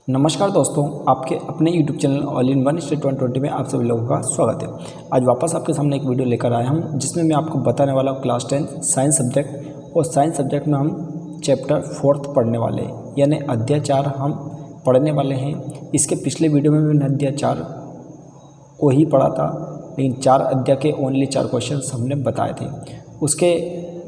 नमस्कार दोस्तों, आपके अपने YouTube channel all in one state 120 में आप सभी लोगों का स्वागत है। आज वापस आपके सामने एक वीडियो लेकर आया हम, जिसमें मैं आपको बताने वाला हूँ क्लास 10 साइंस सब्जेक्ट। और साइंस सब्जेक्ट में हम चैप्टर 4 पढ़ने वाले हैं, यानी अध्याय 4 हम पढ़ने वाले हैं। इसके पिछले वीडियो में मैंने अध्याय 4 को ही पढ़ा था, लेकिन 4 अध्याय के ओनली 4 क्वेश्चन हमने बताए थे। उसके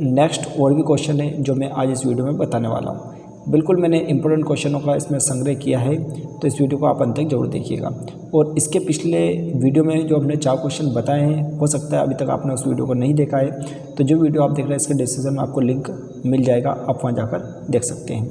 नेक्स्ट और भी क्वेश्चन है जो मैं आज इस वीडियो में बताने वाला हूँ। बिल्कुल मैंने इंपॉर्टेंट क्वेश्चनों का इसमें संग्रह किया है, तो इस वीडियो को आप अंत तक जरूर देखिएगा। और इसके पिछले वीडियो में जो हमने 4 क्वेश्चन बताए हैं, हो सकता है अभी तक आपने उस वीडियो को नहीं देखा है, तो जो वीडियो आप देख रहे हैं इसके डिस्क्रिप्शन में आपको लिंक मिल जाएगा, आप वहाँ जाकर देख सकते हैं।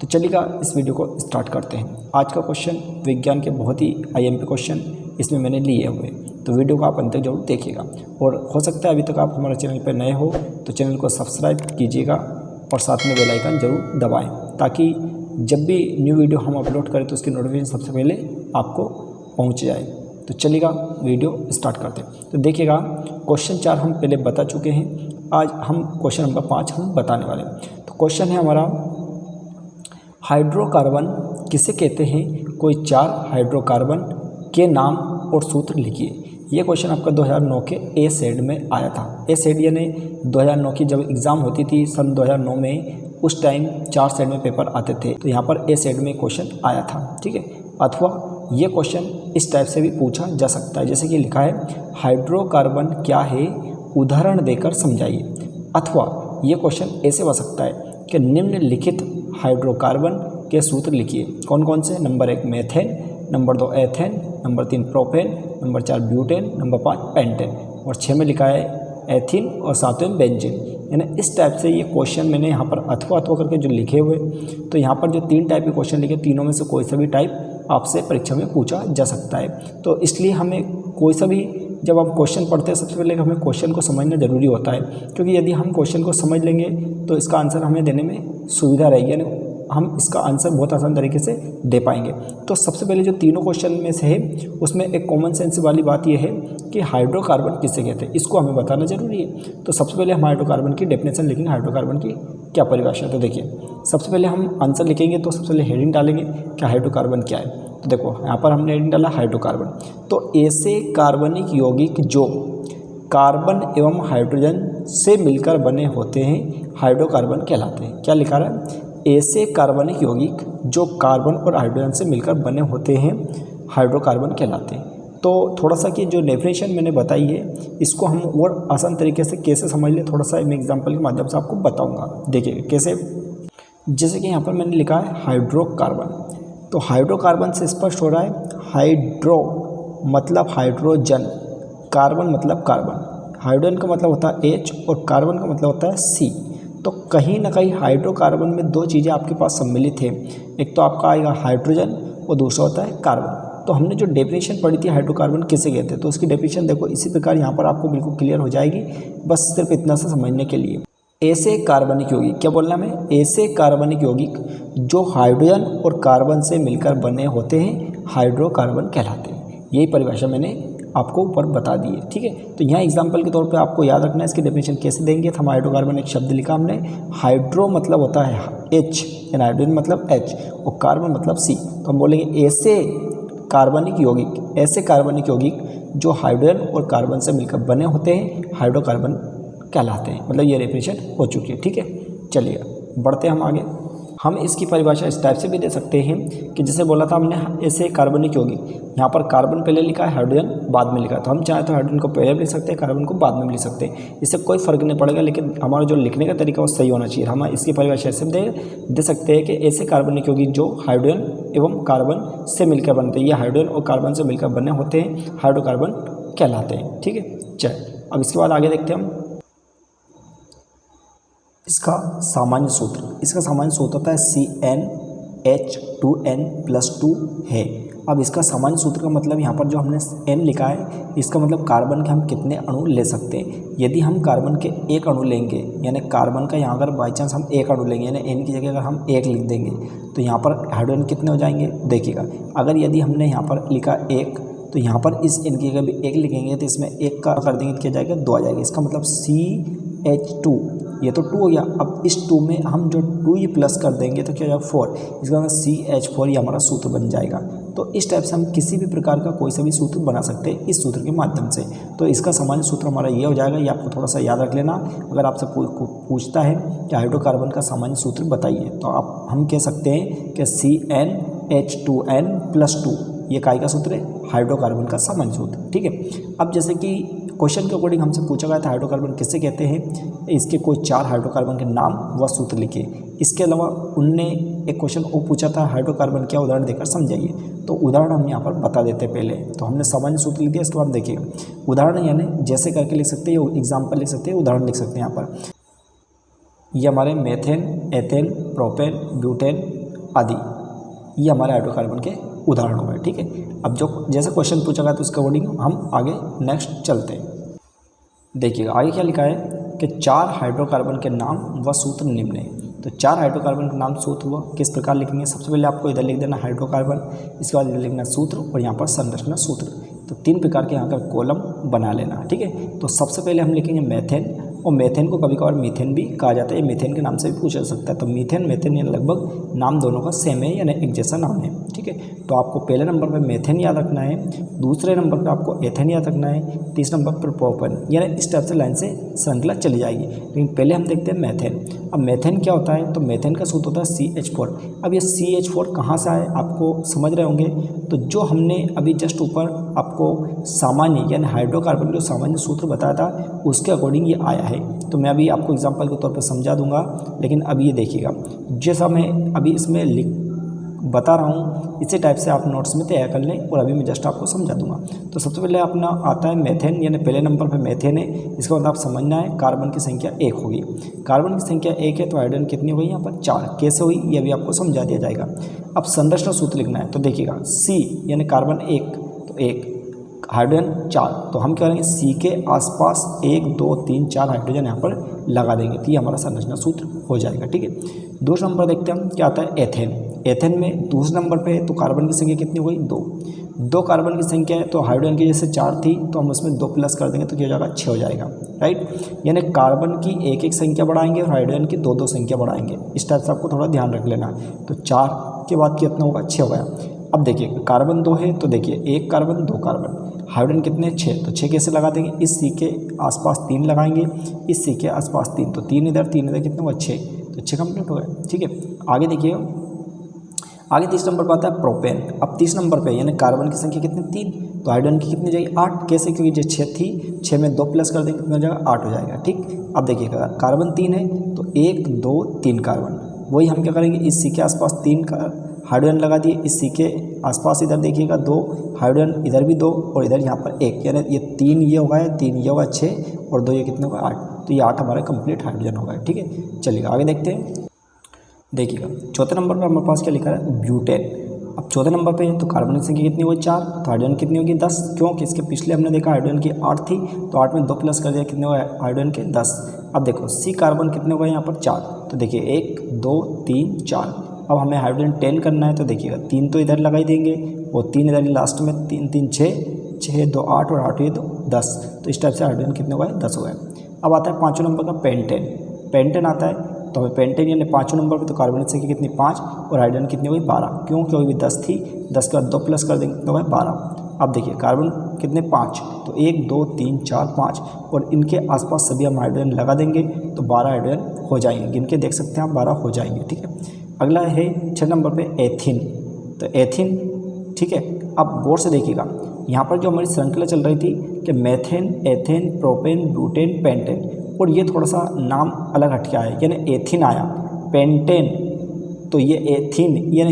तो चलिएगा इस वीडियो को स्टार्ट करते हैं। आज का क्वेश्चन विज्ञान के बहुत ही IMP क्वेश्चन इसमें मैंने लिए हुए, तो वीडियो को आप अंत तक जरूर देखिएगा। और हो सकता है अभी तक आप हमारे चैनल पर नए हो तो चैनल को सब्सक्राइब कीजिएगा और साथ में बेल आइकन जरूर दबाएं, ताकि जब भी न्यू वीडियो हम अपलोड करें तो उसकी नोटिफिकेशन सबसे पहले आपको पहुंच जाए। तो चलिएगा वीडियो स्टार्ट करते हैं। तो देखिएगा क्वेश्चन 4 हम पहले बता चुके हैं, आज हम क्वेश्चन नंबर 5 हम बताने वाले हैं। तो क्वेश्चन है हमारा, हाइड्रोकार्बन किसे कहते हैं? कोई 4 हाइड्रोकार्बन के नाम और सूत्र लिखिए। ये क्वेश्चन आपका 2009 के ए सेड में आया था। ए सेड यानी 2009 की जब एग्ज़ाम होती थी सन 2009 में, उस टाइम 4 सेड में पेपर आते थे, तो यहाँ पर ए सेड में क्वेश्चन आया था, ठीक है। अथवा ये क्वेश्चन इस टाइप से भी पूछा जा सकता है, जैसे कि लिखा है हाइड्रोकार्बन क्या है, उदाहरण देकर समझाइए। अथवा ये क्वेश्चन ऐसे हो सकता है कि निम्नलिखित हाइड्रोकार्बन के सूत्र लिखिए। कौन कौन से? Number 1 methane, number 2 ethane, number 3 propane, number 4 butane, number 5 pentane, और 6 में लिखा है एथिन, और 7 में बेंजीन। यानी इस टाइप से ये क्वेश्चन मैंने यहाँ पर अथवा करके जो लिखे हुए, तो यहाँ पर जो 3 टाइप के क्वेश्चन लिखे, तीनों में से कोई सा भी टाइप आपसे परीक्षा में पूछा जा सकता है। तो इसलिए हमें कोई सा भी, जब आप क्वेश्चन पढ़ते हैं सबसे पहले हमें क्वेश्चन को समझना ज़रूरी होता है, क्योंकि यदि हम क्वेश्चन को समझ लेंगे तो इसका आंसर हमें देने में सुविधा रहेगी, यानी हम इसका आंसर बहुत आसान तरीके से दे पाएंगे। तो सबसे पहले जो तीनों क्वेश्चन में से है, उसमें एक कॉमन सेंस वाली बात यह है कि हाइड्रोकार्बन किसे कहते हैं, इसको हमें बताना जरूरी है। तो सबसे पहले हम हाइड्रोकार्बन की डेफिनेशन लिखेंगे, हाइड्रोकार्बन की क्या परिभाषा है। तो देखिए, सबसे पहले हम आंसर लिखेंगे तो सबसे पहले हेडिंग डालेंगे क्या हाइड्रोकार्बन क्या है। तो देखो यहाँ पर हमने हेडिंग डाला हाइड्रोकार्बन, तो ऐसे कार्बनिक यौगिक जो कार्बन एवं हाइड्रोजन से मिलकर बने होते हैं हाइड्रोकार्बन कहलाते हैं। क्या लिखा रहा है? ऐसे कार्बनिक यौगिक जो कार्बन और हाइड्रोजन से मिलकर बने होते हैं हाइड्रोकार्बन कहलाते हैं। तो थोड़ा सा कि जो डेफिनेशन मैंने बताई है, इसको हम और आसान तरीके से कैसे समझ लें, थोड़ा सा मैं एग्जांपल के माध्यम से आपको बताऊंगा। देखिए कैसे, जैसे कि यहाँ पर मैंने लिखा है हाइड्रोकार्बन, तो हाइड्रोकार्बन से स्पष्ट हो रहा है हाइड्रो मतलब हाइड्रोजन, कार्बन मतलब कार्बन, हाइड्रोजन का मतलब होता है H और कार्बन का मतलब होता है C। तो कहीं ना कहीं हाइड्रोकार्बन में 2 चीज़ें आपके पास सम्मिलित है, एक तो आपका आएगा हाइड्रोजन और दूसरा होता है कार्बन। तो हमने जो डेफिनेशन पढ़ी थी हाइड्रोकार्बन किसे कहते हैं, तो उसकी डेफिनेशन देखो इसी प्रकार यहाँ पर आपको बिल्कुल क्लियर हो जाएगी, बस सिर्फ इतना सा समझने के लिए। ऐसे कार्बनिक यौगिक, क्या बोलना है? ऐसे कार्बनिक यौगिक जो हाइड्रोजन और कार्बन से मिलकर बने होते हैं हाइड्रोकार्बन कहलाते हैं। यही परिभाषा मैंने आपको ऊपर बता दी है, ठीक है। तो यहाँ एग्जांपल के तौर पे आपको याद रखना है इसकी डेफिनेशन कैसे देंगे। तो हम हाइड्रोकार्बन एक शब्द लिखा हमने, हाइड्रो मतलब होता है H, यानी हाइड्रोजन मतलब H और कार्बन मतलब C। तो हम बोलेंगे ऐसे कार्बनिक यौगिक, ऐसे कार्बनिक यौगिक जो हाइड्रोजन और कार्बन से मिलकर बने होते हैं हाइड्रोकार्बन कहलाते हैं। मतलब ये डेफिनेशन हो चुकी है, ठीक है। चलिए बढ़ते हैं हम आगे। हम इसकी परिभाषा इस टाइप से भी दे सकते हैं कि जैसे बोला था हमने ऐसे कार्बनिक यौगिक, यहाँ पर कार्बन पहले लिखा है, हाइड्रोजन बाद में लिखा है, तो हम चाहे तो हाइड्रोजन को पहले लिख सकते हैं, कार्बन को बाद में लिख सकते हैं, इससे कोई फर्क नहीं पड़ेगा, लेकिन हमारा जो लिखने का तरीका वो सही होना चाहिए। हम इसकी परिभाषा ऐसे दे सकते हैं कि ऐसे कार्बनिक यौगिक जो हाइड्रोजन एवं कार्बन से मिलकर बनते हैं, ये हाइड्रोजन और कार्बन से मिलकर बने होते हैं हाइड्रोकार्बन कहलाते हैं, ठीक है। चलिए अब इसके बाद आगे देखते हैं हम इसका सामान्य सूत्र। इसका सामान्य सूत्र होता है CnH2n+2 है। अब इसका सामान्य सूत्र का मतलब यहाँ पर जो हमने N लिखा है, इसका मतलब कार्बन के हम कितने अणु ले सकते हैं। यदि हम कार्बन के 1 अणु लेंगे, यानी कार्बन का यहाँ अगर बाई चांस हम 1 अणु लेंगे, यानी N की जगह अगर हम 1 लिख देंगे, तो यहाँ पर हाइड्रोजन कितने हो जाएंगे देखिएगा। अगर यदि हमने यहाँ पर लिखा 1, तो यहाँ पर इस N की जगह भी 1 लिखेंगे, तो इसमें 1 का कर देंगे तो क्या जाएगा 2 आ जाएगा। इसका मतलब CH2 ये तो 2 हो गया। अब इस 2 में हम जो 2 ये प्लस कर देंगे तो क्या हो जाएगा 4, इसका मतलब CH4 ये हमारा सूत्र बन जाएगा। तो इस टाइप से हम किसी भी प्रकार का कोई सा भी सूत्र बना सकते हैं इस सूत्र के माध्यम से। तो इसका सामान्य सूत्र हमारा ये हो जाएगा, ये आपको थोड़ा सा याद रख लेना। अगर आपसे पूछता है कि हाइड्रोकार्बन का सामान्य सूत्र बताइए तो हम कह सकते हैं कि CnH2n+2 ये काय का सूत्र है, हाइड्रोकार्बन का सामान्य सूत्र। ठीक है। अब जैसे कि क्वेश्चन के अकॉर्डिंग हमसे पूछा गया था हाइड्रोकार्बन किससे कहते हैं, इसके कोई 4 हाइड्रोकार्बन के नाम व सूत्र लिखिए। इसके अलावा उनने एक क्वेश्चन और पूछा था हाइड्रोकार्बन क्या, उदाहरण देकर समझाइए। तो उदाहरण हम यहाँ पर बता देते हैं पहले। तो हमने सामान्य सूत्र लिख दिया, इसके बाद देखिए उदाहरण यानी जैसे करके लिख सकते हैं, एग्जाम्पल लिख सकते हैं, उदाहरण लिख सकते हैं। यहाँ पर ये हमारे मेथेन, एथेन, प्रोपेन, ब्यूटेन आदि ये हमारे हाइड्रोकार्बन के उदाहरण हो गए। ठीक है। अब जो जैसे क्वेश्चन पूछा गया तो उसके अकॉर्डिंग हम आगे नेक्स्ट चलते हैं। देखिएगा आगे क्या लिखा है कि 4 हाइड्रोकार्बन के नाम व सूत्र निम्न है। तो 4 हाइड्रोकार्बन के नाम सूत्र वो किस प्रकार लिखेंगे, सबसे पहले आपको इधर लिख देना हाइड्रोकार्बन, इसके बाद इधर लिखना सूत्र और यहाँ पर संरचना सूत्र। तो 3 प्रकार के यहाँ का कॉलम बना लेना। ठीक है। तो सबसे पहले हम लिखेंगे मेथेन, और मेथेन को कभी कभार मीथेन भी कहा जाता है, मीथेन के नाम से भी पूछा जा सकता है। तो मीथेन मेथेन ये लगभग नाम दोनों का सेम है, यानी एक जैसा नाम है। ठीक है। तो आपको पहले नंबर पर मेथेन याद रखना है, दूसरे नंबर पर आपको एथेन याद रखना है, तीसरे नंबर पर प्रोपेन, यानी इस टाइप से लाइन से श्रृंखला चली जाएगी। लेकिन पहले हम देखते हैं मेथेन। अब मेथेन क्या होता है, तो मेथेन का सूत्र होता है CH4। अब ये CH4 कहाँ से आए आपको समझ रहे होंगे। तो जो हमने अभी जस्ट ऊपर आपको सामान्य यानी हाइड्रोकार्बन जो सामान्य सूत्र बताया था उसके अकॉर्डिंग ये आया है। तो मैं अभी आपको एग्जांपल के तौर पर समझा दूंगा, लेकिन अभी ये देखिएगा जैसा मैं अभी इसमें बता रहा हूँ इसी टाइप से आप नोट्स में तैयार कर लें, और अभी मैं जस्ट आपको समझा दूंगा। तो सबसे पहले अपना आता है मेथेन, यानी पहले नंबर पर मेथेन है। इसका मतलब आप समझना है कार्बन की संख्या 1 होगी। कार्बन की संख्या 1 है तो हाइड्रोजन कितनी हो गई यहाँ पर 4। कैसे हुई ये भी आपको समझा दिया जाएगा। अब संरचना सूत्र लिखना है। तो देखिएगा C यानी कार्बन 1 तो 1, हाइड्रोजन 4, तो हम क्या करेंगे C के आसपास 1 2 3 4 हाइड्रोजन यहाँ पर लगा देंगे, तो ये हमारा संरचना सूत्र हो जाएगा। ठीक है। दूसरा नंबर देखते हैं हम क्या आता है एथेन। एथेन में दूसरे नंबर पे है तो कार्बन की संख्या कितनी हो गई 2 कार्बन की संख्या है, तो हाइड्रोजन की जैसे 4 थी तो हम उसमें 2 प्लस कर देंगे तो क्या हो जाएगा 6 हो जाएगा। राइट। यानी कार्बन की 1 संख्या बढ़ाएंगे और हाइड्रोजन की 2 संख्या बढ़ाएंगे। इस टाइप से आपको थोड़ा ध्यान रख लेना। तो 4 के बाद कितना होगा 6 हो गया। अब देखिए कार्बन 2 है तो देखिए 1 कार्बन 2 कार्बन, हाइड्रोजन कितने 6, तो 6 कैसे लगा देंगे, इस C के आसपास 3 लगाएंगे, इस C के आसपास 3, तो 3 इधर कितना हुआ 6, तो 6 कंप्लीट हो गया। ठीक है। आगे देखिएगा, आगे 30 नंबर पर आता है प्रोपेन। अब 30 नंबर पे यानी कार्बन की संख्या कितनी 3, तो हाइड्रोजन की कितनी जाएगी 8। कैसे, क्योंकि जो 6 थी 6 में 2 प्लस कर देंगे कितना हो जाएगा 8 हो जाएगा। ठीक। अब देखिएगा कार्बन 3 है तो 1 2 3 कार्बन, वही हम क्या करेंगे इस C के आसपास 3 हाइड्रोजन लगा दिए, इस C के आसपास इधर देखिएगा 2 हाइड्रोजन, इधर भी 2 और इधर यहाँ पर 1, यानी ये 3 ये होगा 3 ये होगा 6 और 2 ये कितने होगा 8, तो ये 8 हमारा कंप्लीट हाइड्रोजन होगा। ठीक है। चलिए आगे देखते हैं। देखिएगा चौथे नंबर पर हमारे पास क्या लिखा है ब्यूटेन। अब चौथे नंबर पे तो कार्बन की संख्या कितनी होगी 4, तो हाइड्रोजन कितनी होगी 10। क्यों कि इसके पिछले हमने देखा हाइड्रोजन की 8 थी तो 8 में 2 प्लस कर दिया कितने हुआ हाइड्रोजन के 10। अब देखो C कार्बन कितने होगा यहाँ पर 4, तो देखिए 1 2 3 4। अब हमें हाइड्रोजन 10 करना है तो देखिएगा 3 तो इधर लगा ही देंगे और 3 इधर लास्ट में 3 3 6 2 8 और 8 ये 2 10, तो इस टाइप से हाइड्रोजन कितने हो गए 10 हो गए। अब आता है 5वें नंबर का पेंटेन। पेंटेन आता है तो हमें पेंटेन यानी 5वें नंबर पे तो कार्बन की संख्या कितनी 5 और हाइड्रोजन कितनी हुई 12। क्यों, क्योंकि 10 थी, 10 के बाद 2 प्लस कर देंगे कितना हुआ 12। अब देखिए कार्बन कितने 5, तो 1 2 3 4 5 और इनके आसपास सभी हम हाइड्रोजन लगा देंगे तो 12 हाइड्रोजन हो जाएंगे। गिन के देख सकते हैं आप 12 हो जाएंगे। ठीक है। अगला है 6 नंबर पर एथिन। तो एथिन, ठीक है। अब गौर से देखिएगा यहाँ पर जो हमारी श्रृंखला चल रही थी कि methane ethane propane butane pentane, और ये थोड़ा सा नाम अलग हट के आया, यानी एथिन आया, पेंटेन तो ये एथिन यानी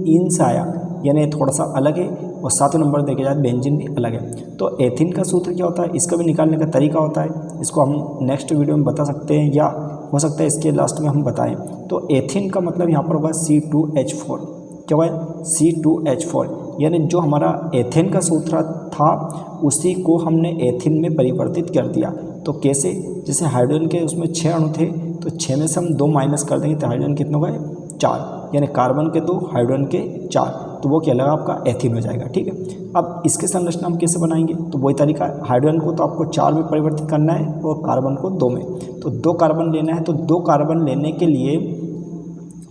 इन से आया, यानी थोड़ा सा अलग है। और 7वें नंबर देखे जाए बेंजीन भी अलग है। तो एथिन का सूत्र क्या होता है, इसका भी निकालने का तरीका होता है, इसको हम नेक्स्ट वीडियो में बता सकते हैं या हो सकता है इसके लास्ट में हम बताएं। तो एथिन का मतलब यहाँ पर होगा C2H4। क्या हुआ C2H4, यानी जो हमारा एथेन का सूत्र था उसी को हमने एथिन में परिवर्तित कर दिया। तो कैसे, जैसे हाइड्रोजन के उसमें 6 अणु थे तो 6 में से हम 2 माइनस कर देंगे तो हाइड्रोजन कितने हो गए 4, यानी कार्बन के 2 हाइड्रोजन के 4। तो वो क्या लगा आपका एथीन हो जाएगा। ठीक है, अब इसके संरचना हम कैसे बनाएंगे, तो वही तरीका है। हाइड्रोजन को तो आपको 4 में परिवर्तित करना है और कार्बन को 2 में। तो 2 कार्बन लेना है, तो 2 कार्बन लेने के लिए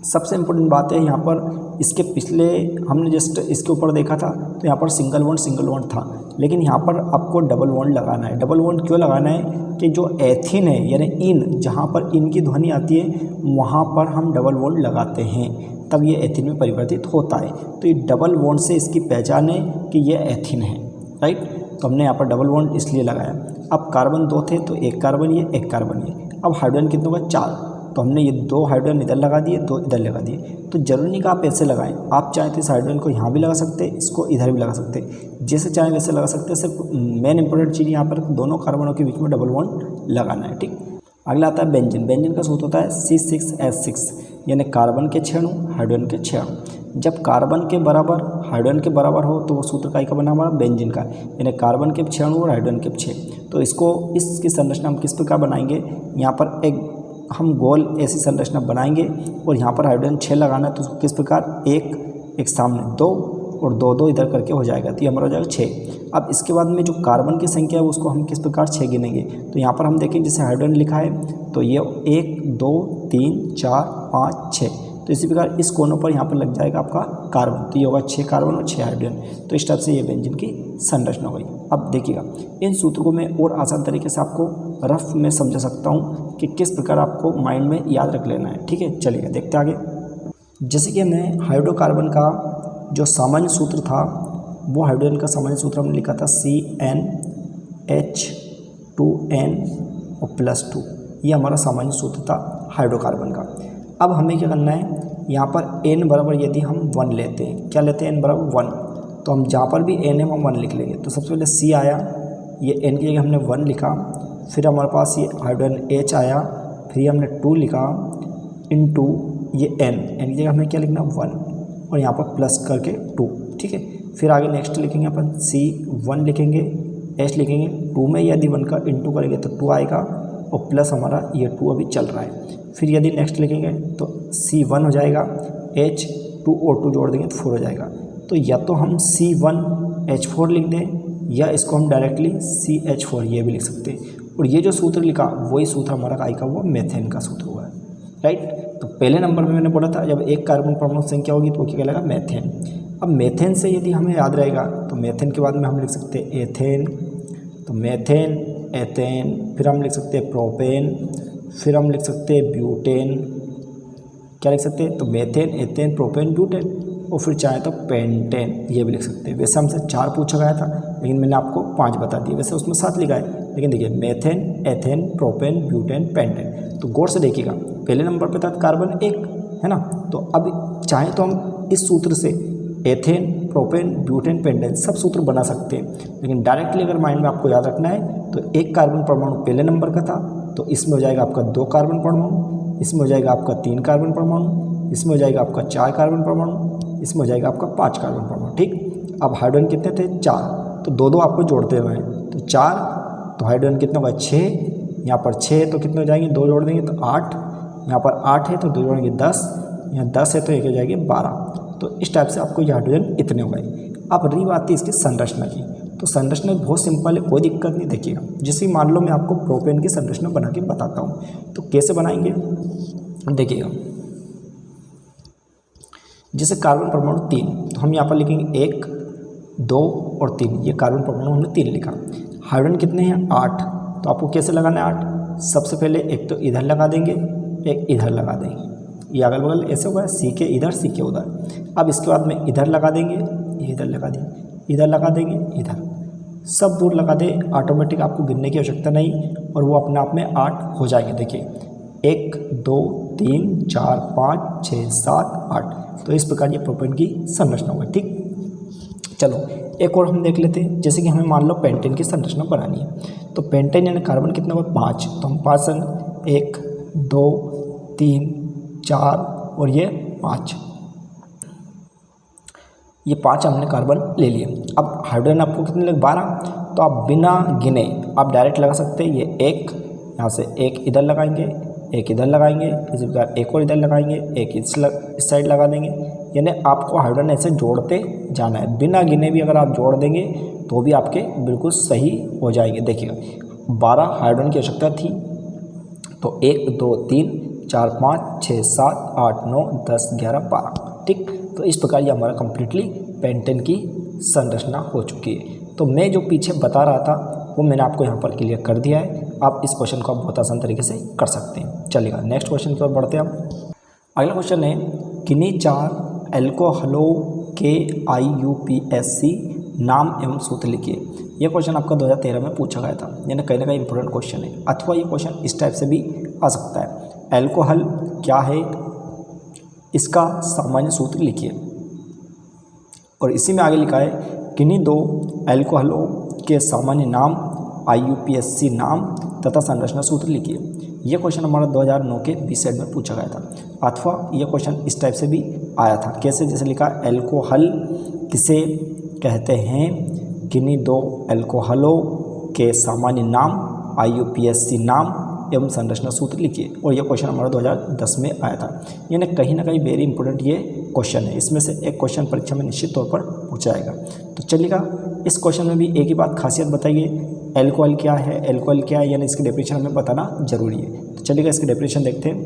सबसे इम्पोर्टेंट बात है यहाँ पर, इसके पिछले हमने जस्ट इसके ऊपर देखा था तो यहाँ पर सिंगल बॉन्ड था, लेकिन यहाँ पर आपको डबल बॉन्ड लगाना है। डबल बॉन्ड क्यों लगाना है कि जो एथिन है यानी इन, जहाँ पर इन की ध्वनि आती है वहाँ पर हम डबल बॉन्ड लगाते हैं, तब ये एथिन में परिवर्तित होता है। तो ये डबल बॉन्ड से इसकी पहचान है कि ये एथिन है, राइट। तो हमने यहाँ पर डबल बॉन्ड इसलिए लगाया। अब कार्बन 2 थे तो 1 कार्बन ये, 1 कार्बन ये। अब हाइड्रोजन कितने होगा 4, तो हमने ये 2 हाइड्रोजन इधर लगा दिए, 2 इधर लगा दिए। तो जरूरी नहीं कि आप ऐसे लगाएं, आप चाहें तो इस हाइड्रोजन को यहाँ भी लगा सकते हैं, इसको इधर भी लगा सकते हैं, जैसे चाहें वैसे लगा सकते हैं। सिर्फ मेन इंपॉर्टेंट चीज़ यहाँ पर दोनों कार्बनों के बीच में डबल बॉन्ड लगाना है। ठीक, अगला आता है बेंजीन। बेंजीन का सूत्र होता है C6H6 यानी कार्बन के 6 अणु हाइड्रोजन के 6 अणु। जब कार्बन के बराबर हाइड्रोजन के बराबर हो तो वो सूत्र का बना हमारा बेंजीन का, यानी कार्बन के 6 अणु और हाइड्रोजन के 6। तो इसको इसकी संरचना हम किस प्रकार बनाएंगे, यहाँ पर एक हम गोल ऐसी संरचना बनाएंगे और यहाँ पर हाइड्रोजन 6 लगाना है, तो उसको किस प्रकार एक सामने 2 और 2 इधर करके हो जाएगा, तो ये हमारा हो जाएगा 6। अब इसके बाद में जो कार्बन की संख्या है उसको हम किस प्रकार 6 गिनेंगे, तो यहाँ पर हम देखें जैसे हाइड्रोजन लिखा है तो ये 1 2 3 4 5 6, तो इसी प्रकार इस कोनों पर यहाँ पर लग जाएगा आपका कार्बन, तो ये होगा 6 कार्बन और 6 हाइड्रोजन। तो इस टाइप से ये बेंजीन की संरचना हो गई। अब देखिएगा इन सूत्रों को मैं और आसान तरीके से आपको रफ में समझा सकता हूँ कि किस प्रकार आपको माइंड में याद रख लेना है। ठीक है, चलिए देखते आगे। जैसे कि हमने हाइड्रोकार्बन का जो सामान्य सूत्र था, वो हाइड्रोजन का सामान्य सूत्र हमने लिखा था CnH2n और +2, ये हमारा सामान्य सूत्र था हाइड्रोकार्बन का। अब हमें क्या करना है, यहाँ पर n बराबर यदि हम 1 लेते हैं, क्या लेते हैं n बराबर 1, तो हम जहाँ पर भी n है हम 1 लिख लेंगे। तो सबसे पहले C आया, ये n की जगह हमने 1 लिखा, फिर हमारे पास ये हाइड्रोजन H आया, फिर हमने 2 लिखा इनटू ये n की जगह हमें क्या लिखना 1 और यहाँ पर प्लस करके 2। ठीक है, फिर आगे नेक्स्ट लिखेंगे अपन C1 लिखेंगे, H लिखेंगे, 2 में यदि 1 का इंटू करेंगे तो 2 आएगा और प्लस हमारा ये 2 अभी चल रहा है। फिर यदि नेक्स्ट लिखेंगे तो C1 हो जाएगा, H 2 और 2 जोड़ देंगे तो 4 हो जाएगा। तो या तो हम C1H4 लिख दें या इसको हम डायरेक्टली CH4 ये भी लिख सकते हैं। और ये जो सूत्र लिखा वही सूत्र हमारा आई का हुआ मेथेन का सूत्र हुआ है, राइट। तो पहले नंबर पे मैंने बोला था जब एक कार्बन परमाणु संख्या होगी तो क्या कहलाएगा मेथेन। अब मेथेन से यदि हमें याद रहेगा तो मेथेन के बाद में हम लिख सकते हैं एथेन, तो मेथेन एथेन, फिर हम लिख सकते हैं प्रोपेन, फिर हम लिख सकते हैं ब्यूटेन, क्या लिख सकते हैं, तो मेथेन एथेन प्रोपेन ब्यूटेन, और फिर चाहे तो पेंटेन ये भी लिख सकते हैं। वैसे हमसे 4 पूछा गया था लेकिन मैंने आपको 5 बता दिए, वैसे उसमें 7 लिखा है, लेकिन देखिए methane ethane propane butane pentane. तो गौर से देखिएगा पहले नंबर पे था कार्बन 1 है ना, तो अब चाहे तो हम इस सूत्र से एथेन प्रोपेन ब्यूटेन पेंटेन सब सूत्र बना सकते हैं, लेकिन डायरेक्टली अगर माइंड में आपको याद रखना है तो एक कार्बन परमाणु पहले नंबर का था तो इसमें हो जाएगा आपका 2 कार्बन परमाणु, इसमें हो जाएगा आपका 3 कार्बन परमाणु, इसमें हो जाएगा आपका 4 कार्बन परमाणु, इसमें हो जाएगा आपका 5 कार्बन परमाणु। ठीक, अब हाइड्रोजन कितने थे 4, तो 2 आपको जोड़ते हुए हैं, तो 4, तो हाइड्रोजन कितना होगा 6, यहाँ पर 6 तो कितने हो जाएंगे 2 जोड़ देंगे तो 8, यहाँ पर 8 है तो 2 जोड़ेंगे 10, यहाँ 10 है तो एक हो जाएगी 12। तो इस टाइप से आपको ये हाइड्रोजन इतने हो गए। अब रही बात थी इसकी संरचना की, तो संरचना बहुत सिंपल है, कोई दिक्कत नहीं। देखिएगा जैसे मान लो मैं आपको प्रोपेन की संरचना बना के बताता हूँ, तो कैसे बनाएंगे देखिएगा। जैसे कार्बन परमाणु 3, तो हम यहाँ पर लिखेंगे 1 2 और 3, ये कार्बन परमाणु हमने 3 लिखा। हाइड्रोजन कितने हैं 8, तो आपको कैसे लगाना है 8, सबसे पहले एक तो इधर लगा देंगे, एक इधर लगा देंगे, ये अगल बगल ऐसे होगा, सी के इधर सी के उधर। अब इसके बाद में इधर लगा देंगे, ये इधर लगा देंगे, इधर लगा देंगे, इधर सब दूर लगा दे, ऑटोमेटिक आपको गिनने की आवश्यकता नहीं और वो अपने आप में 8 हो जाएंगे। देखिए 1 2 3 4 5 6 7 8, तो इस प्रकार ये प्रोपेन की संरचना होगी। ठीक, चलो एक और हम देख लेते हैं। जैसे कि हमें मान लो पेंटेन की संरचना बनानी है, तो पेंटेन यानी कार्बन कितना हुआ 5, तो हम 5 1 2 3 4 और ये 5, ये 5 हमने कार्बन ले लिए। अब हाइड्रोजन आपको कितने लगे 12, तो आप बिना गिने आप डायरेक्ट लगा सकते हैं। ये 1 यहाँ से 1 इधर लगाएंगे, एक इधर लगाएंगे, इसी प्रकार एक और इधर लगाएंगे, एक इस साइड लगा देंगे। यानी आपको हाइड्रोजन ऐसे जोड़ते जाना है, बिना गिने भी अगर आप जोड़ देंगे तो भी आपके बिल्कुल सही हो जाएंगे। देखिएगा 12 हाइड्रोजन की आवश्यकता थी, तो 1 2 3 4 5 6 7 8 9 10 11 12, ठीक। तो इस प्रकार ये हमारा कम्प्लीटली पेंटेन की संरचना हो चुकी है। तो मैं जो पीछे बता रहा था वो मैंने आपको यहाँ पर क्लियर कर दिया है। आप इस क्वेश्चन को आप बहुत आसान तरीके से कर सकते हैं। चलिएगा नेक्स्ट क्वेश्चन की ओर बढ़ते हैं हम। अगला क्वेश्चन है किन्हीं 4 एल्कोहलों के IUPAC नाम एवं सूत्र लिखिए। यह क्वेश्चन आपका 2013 में पूछा गया था, यानी कहीं ना कहीं इंपॉर्टेंट क्वेश्चन है, अथवा ये क्वेश्चन इस टाइप से भी आ सकता है। एल्कोहल क्या है, इसका सामान्य सूत्र लिखिए। और इसी में आगे लिखा है किन्हीं 2 एल्कोहलों के सामान्य नाम, IUPAC नाम तथा संरचना सूत्र लिखिए। यह क्वेश्चन हमारा 2009 के B-सेट में पूछा गया था, अथवा यह क्वेश्चन इस टाइप से भी आया था। कैसे, जैसे लिखा एल्कोहल किसे कहते हैं, किन्हीं 2 एल्कोहलों के सामान्य नाम, IUPAC नाम एवं संरचना सूत्र लिखिए। और यह क्वेश्चन हमारा 2010 में आया था। यानी कहीं ना कहीं वेरी इंपॉर्टेंट ये क्वेश्चन है, इसमें से एक क्वेश्चन परीक्षा में निश्चित तौर पर पूछा जाएगा। तो चलिएगा इस क्वेश्चन में भी एक ही बात खासियत बताइए, एल्कोहल क्या है, एल्कोहल क्या है, यानी इसकी डेफिनेशन हमें बताना जरूरी है। तो चलिएगा इसकी डेफिनेशन देखते हैं।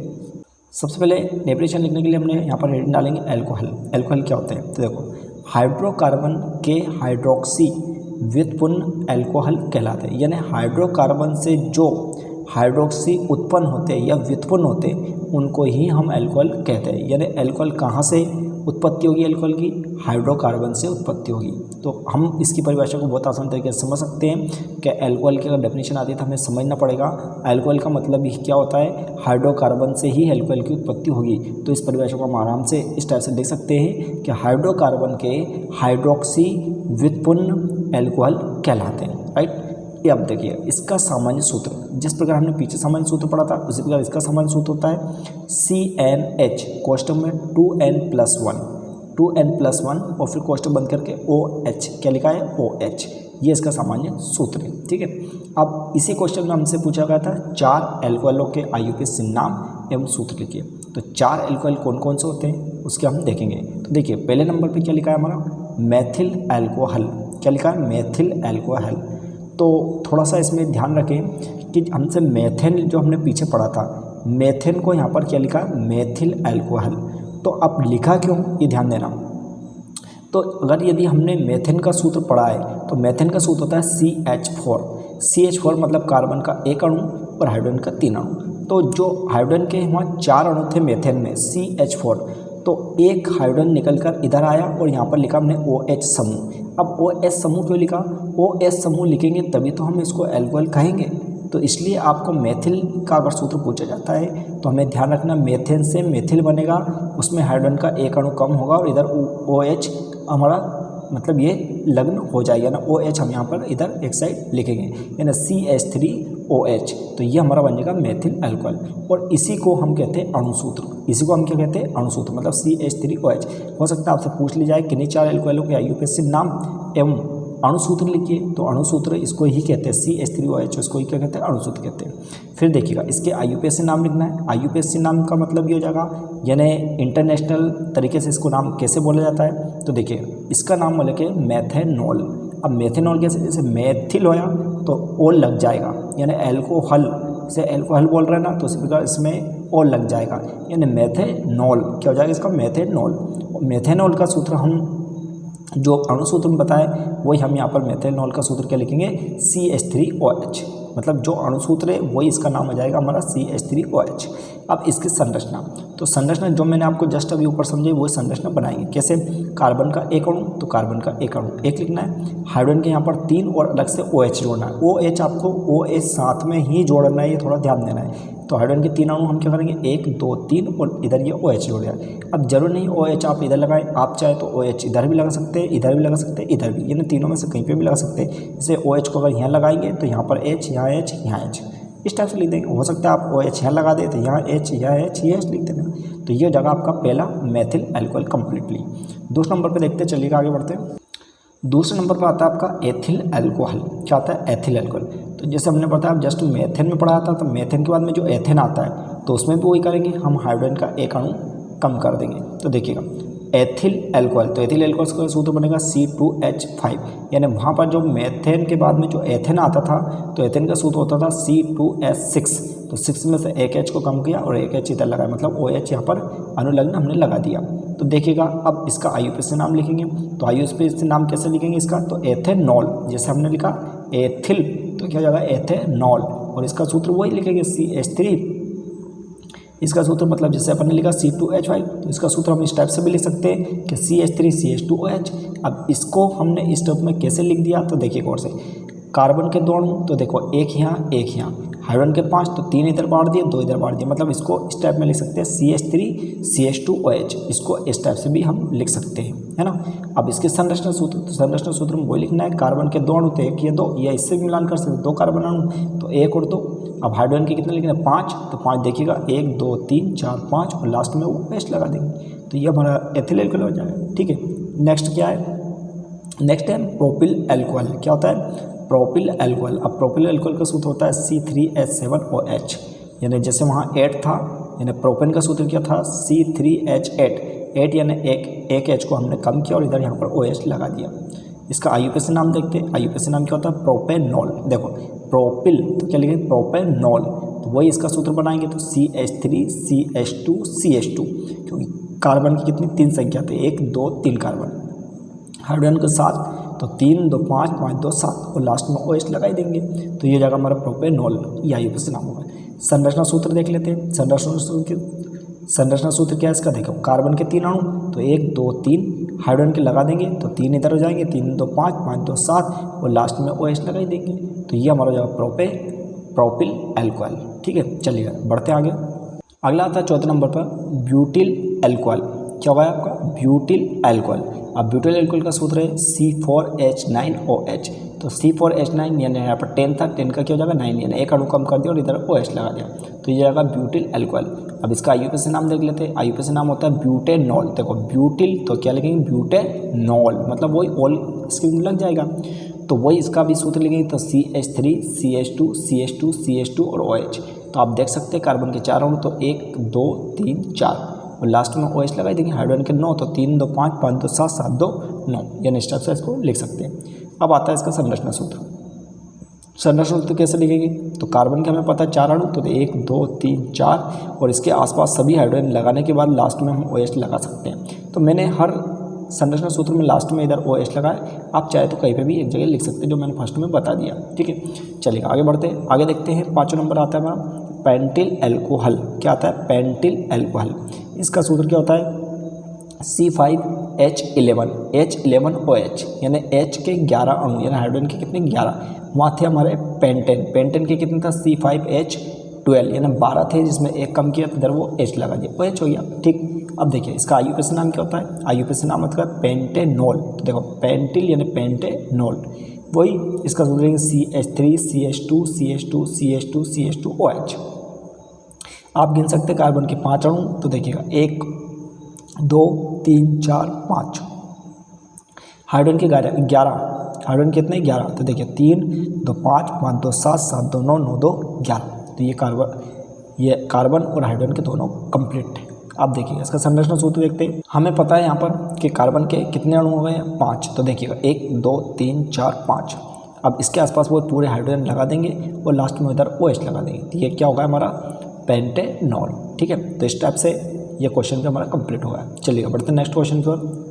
सबसे पहले डेफिनेशन लिखने के लिए हमने यहाँ पर हेडिंग डालेंगे एल्कोहल। एल्कोहल क्या होते हैं, तो देखो हाइड्रोकार्बन के हाइड्रोक्सी व्युत्पन्न एल्कोहल कहलाते हैं। यानी हाइड्रोकार्बन से जो हाइड्रोक्सी उत्पन्न होते हैं या व्युत्पन्न होते हैं उनको ही हम एल्कोहल कहते हैं। यानी एल्कोहल कहाँ से उत्पत्ति होगी, एल्कोहल की हाइड्रोकार्बन से उत्पत्ति होगी। तो हम इसकी परिभाषा को बहुत आसान तरीके से समझ सकते हैं कि एल्कोहल की अगर डेफिनेशन आती है तो हमें समझना पड़ेगा एल्कोहल का मतलब ही क्या होता है, हाइड्रोकार्बन से ही एल्कोहल की उत्पत्ति होगी। तो इस परिभाषा को हम आराम से इस टाइप से देख सकते हैं कि हाइड्रोकार्बन के हाइड्रोक्सी व्युत्पन्न एल्कोहल कहलाते हैं, राइट। ये अब देखिए इसका सामान्य सूत्र, जिस प्रकार हमने पीछे सामान्य सूत्र पढ़ा था उसी प्रकार इसका सामान्य सूत्र होता है CnH कोष्टक में 2n+1 और फिर कोष्टक बंद करके OH, क्या लिखा है OH, ये इसका सामान्य सूत्र है, ठीक है। अब इसी क्वेश्चन में हमसे पूछा गया था 4 एल्कोहलों के IUPAC नाम एवं सूत्र लिखिए। तो 4 एल्कोहल कौन कौन से होते हैं उसके हम देखेंगे। तो देखिए पहले नंबर पर क्या लिखा है हमारा मैथिल एल्कोहल, क्या लिखा है मैथिल एल्कोहल। तो थोड़ा सा इसमें ध्यान रखें कि हमसे मेथेन जो हमने पीछे पढ़ा था, मेथेन को यहाँ पर क्या लिखा मैथिल एल्कोहल। तो अब लिखा क्यों, ये ध्यान देना। तो अगर यदि हमने मेथेन का सूत्र पढ़ा है तो मेथेन का सूत्र होता है CH4 मतलब कार्बन का 1 अणु और हाइड्रोजन का 3 अणु। तो जो हाइड्रोजन के वहाँ 4 अणु थे मेथेन में CH4, तो एक हाइड्रोजन निकलकर इधर आया और यहाँ पर लिखा हमने OH समूह। अब OH समूह क्यों लिखा, OH समूह लिखेंगे तभी तो हम इसको एल्कोहल कहेंगे। तो इसलिए आपको मेथिल का अगर सूत्र पूछा जाता है तो हमें ध्यान रखना मेथेन से मेथिल बनेगा, उसमें हाइड्रोजन का 1 अणु कम होगा और इधर OH हमारा मतलब ये लग्न हो जाएगा ना, OH हम यहाँ पर इधर एक साइड लिखेंगे यानी CH3OH। तो ये हमारा बन जाएगा मेथिल अल्कोहल और इसी को हम कहते हैं अणुसूत्र। इसी को हम क्या कहते हैं अणुसूत्र, मतलब CH3OH। हो सकता है आपसे पूछ ली जाए किन्हीं 4 एल्कोहलों के IUPAC नाम एवं अणुसूत्र लिखिए, तो अणुसूत्र इसको ही कहते हैं CH3OH, इसको ही क्या कहते हैं अणुसूत्र कहते हैं। फिर देखिएगा इसके IUPAC नाम लिखना है। IUPAC नाम का मतलब ये हो जाएगा यानी इंटरनेशनल तरीके से इसको नाम कैसे बोला जाता है। तो देखिए इसका नाम बोले कि मेथेनॉल। अब मेथेनॉल कैसे, जैसे मेथिल होया तो ओल लग जाएगा यानी एल्कोहल से एल्कोहल बोल रहे हैं ना, तो इसी प्रकार इसमें ओल लग जाएगा यानी मेथेनॉल क्या हो जाएगा इसका मेथेनॉल। मेथेनॉल का सूत्र हम जो अणुसूत्र में बताए वही हम यहाँ पर मेथेनॉल का सूत्र क्या लिखेंगे CH3OH, मतलब जो अणुसूत्र है वही इसका नाम हो जाएगा हमारा CH3OH। अब इसकी संरचना, तो संरचना जो मैंने आपको जस्ट अभी ऊपर समझाई वही संरचना बनाएंगे। कैसे, कार्बन का 1 अणु तो कार्बन का 1 अणु 1 लिखना है, हाइड्रोजन के यहाँ पर 3 और अलग से OH जोड़ना है। OH आपको OH साथ में ही जोड़ना है, ये थोड़ा ध्यान देना है। तो हाइड्रोजन के 3 अणु हम क्या करेंगे 1 2 3 और इधर ये OH जोड़ दिया। अब जरूर नहीं OH आप इधर लगाएं, आप चाहे तो OH इधर भी लगा सकते हैं, इधर भी लगा सकते हैं, इधर भी, यानी तीनों में से कहीं पे भी लगा सकते हैं। जैसे OH को अगर यहाँ लगाएंगे तो यहाँ पर H, यहाँ H, यहाँ H, इस टाइप से लिख देंगे। हो सकता है आप OH यहाँ लगा दें तो यहाँ H, यहाँ H, यहाँ H लिख देना। तो ये जगह आपका पहला मेथिल अल्कोहल कंप्लीटली। दूसरे नंबर पर देखते चलिएगा, आगे बढ़ते हैं। दूसरे नंबर पर आता है आपका एथिल अल्कोहल। क्या आता है एथिल अल्कोहल। तो तो जैसे हमने बताया जस्ट मेथेन में पढ़ा था, तो मेथेन के बाद में जो एथेन आता है तो उसमें भी वही करेंगे, हम हाइड्रोजन का एक अणु कम कर देंगे। तो देखिएगा एथिल एल्कोहल, तो एथिल एल्कोहल का सूत्र बनेगा C2H5, यानी वहाँ पर जो मेथेन के बाद में जो एथेन आता था तो एथेन का सूत्र होता था C2H6, तो 6 में से एक H को कम किया और एक H इधर लगाया, मतलब OH यहाँ पर अनुलग्न हमने लगा दिया। तो देखिएगा अब इसका IUPAC नाम लिखेंगे, तो IUPAC नाम कैसे लिखेंगे इसका, तो एथेनॉल, जैसे हमने लिखा एथिल तो क्या हो जाएगा एथेनॉल, और इसका सूत्र वही लिखेंगे CH3, इसका सूत्र मतलब जैसे अपन ने लिखा C2H5, तो इसका सूत्र हम इस टाइप से भी लिख सकते हैं कि CH3CH2OH। अब इसको हमने इस टाइप में कैसे लिख दिया, तो देखिए गौर से, कार्बन के 2 अणु, तो देखो एक यहाँ एक यहाँ, हाइड्रोजन के 5, तो 3 इधर बांट दिए 2 इधर बांट दिए, मतलब इसको इस टाइप में लिख सकते हैं CH3CH2OH, इसको इस टाइप से भी हम लिख सकते हैं, है ना। अब इसके संरचना सूत्र, तो संरचना सूत्र में वही लिखना है, कार्बन के 2 अणु तो एक, ये 2, या इससे भी मिलान कर सकते हैं 2 कार्बन अणु तो 1 और 2। अब हाइड्रोजन के कितने लिखना है 5, तो 5 देखिएगा 1 2 3 4 5 और लास्ट में वो एच लगा देंगे, तो ये हमारा एथिल एल्कोहल हो जाएगा। ठीक है, नेक्स्ट क्या है, नेक्स्ट है प्रोपिल एल्कोहल। क्या होता है प्रोपिल एल्कोहल। अब प्रोपिल एल्कोहल का सूत्र होता है C3H7OH, यानी जैसे वहाँ 8 था, यानी प्रोपेन का सूत्र क्या था C3H8, 8 यानी एक H को हमने कम किया और इधर यहाँ पर OH लगा दिया। इसका IUPAC नाम देखते हैं, IUPAC नाम क्या होता है प्रोपेनॉल। देखो प्रोपिल तो क्या लिखेंगे प्रोपेनॉल, तो वही इसका सूत्र बनाएंगे, तो CH3CH2CH2, क्योंकि कार्बन की कितनी 3 संख्या थे, 1 2 3 कार्बन, हाइड्रोजन के 7, तो 3 2 5 5 2 7 और लास्ट में OH लगा ही देंगे, तो ये जगह हमारा प्रोपेनॉल, ये IUPAC नाम होगा। संरचना सूत्र देख लेते हैं, संरचना सूत्र क्या है इसका, देखो कार्बन के 3 अणु, तो 1 2 3 हाइड्रोजन के लगा देंगे, तो 3 इधर हो जाएंगे, 3 2 5 5 2 7 और लास्ट में OH लगा ही देंगे, तो ये हमारा जो प्रोपिल एल्कोहल। ठीक है, चलिए बढ़ते आगे। अगला आता है 4 नंबर पर ब्यूटिल एल्कोहल। क्या होगा आपका ब्यूटिल एल्कोहल। अब ब्यूटिल एल्कोहल का सूत्र है C4H9OH, तो C4H9 यानी यहाँ पर 10 था, 10 का क्या हो जाएगा 9, यानी एक अणु कम कर दिया और इधर OH लगा दिया, तो ये जाएगा ब्यूटिल एल्कोहल। अब इसका IUPAC नाम देख लेते हैं, IUPAC नाम होता है ब्यूटेनॉल। देखो ब्यूटिल तो क्या लिखेंगे ब्यूटेनॉल, मतलब वही ऑल इसके लग जाएगा, तो वही इसका भी सूत्र लिखेंगे, तो CH3CH2CH2CH2 और OH। तो आप देख सकते हैं कार्बन के 4 अणु, तो 1 2 3 4 और लास्ट में OH लगाई देंगे, हाइड्रोजन के 9, तो 3 2 5 5 2 7 7 2 9, यानी इस टाइप से इसको लिख सकते हैं। अब आता है इसका संरचना सूत्र। संरचना सूत्र कैसे लिखेंगे, तो कार्बन के हमें पता है 4 अणु, तो 1 2 3 4 और इसके आसपास सभी हाइड्रोजन लगाने के बाद लास्ट में हम OH लगा सकते हैं। तो मैंने हर संरचना सूत्र में लास्ट में इधर OH लगाए, आप चाहे तो कहीं पे भी एक जगह लिख सकते हैं, जो मैंने फर्स्ट में बता दिया। ठीक है, चलिए आगे बढ़ते हैं, आगे देखते हैं। 5 नंबर आता है हमारा पेंटिल एल्कोहल। क्या आता है पेंटिल एल्कोहल, इसका सूत्र क्या होता है C5H11OH, यानी H के 11 अणु, यानी हाइड्रोजन के कितने 11, वहाँ थे हमारे पेंटेन के कितने था C5H12, यानी 12 थे, जिसमें एक कम किया तो इधर वो H लगा दिया, OH हो गया। ठीक, अब देखिए इसका IUPAC नाम क्या होता है, IUPAC नाम होता है पेंटेनॉल। तो देखो पेंटिल यानी पेंटेनॉल, वही इसका सूत्र है CH3CH2CH2CH2CH2OH। आप गिन सकते हैं कार्बन के 5 अणु, तो देखिएगा 1 2 3 4 5, हाइड्रोजन के 11, हाइड्रोजन कितने 11, तो देखिए 3 2 5 5 2 7 7 2 9 9 2 11, तो ये कार्बन और हाइड्रोजन के दोनों कंप्लीट है। अब देखिए इसका संरचना सूत्र देखते हैं। हमें पता है यहाँ पर कि कार्बन के कितने अणु हो गए हैं 5, तो देखिएगा 1 2 3 4 5। अब इसके आसपास वो पूरे हाइड्रोजन लगा देंगे और लास्ट में इधर OH लगा देंगे, तो ये क्या होगा हमारा पेंटेनॉल। ठीक है, तो इस टाइप से ये क्वेश्चन भी हमारा कंप्लीट होगा। चलिए बढ़ते हैं नेक्स्ट क्वेश्चन की ओर।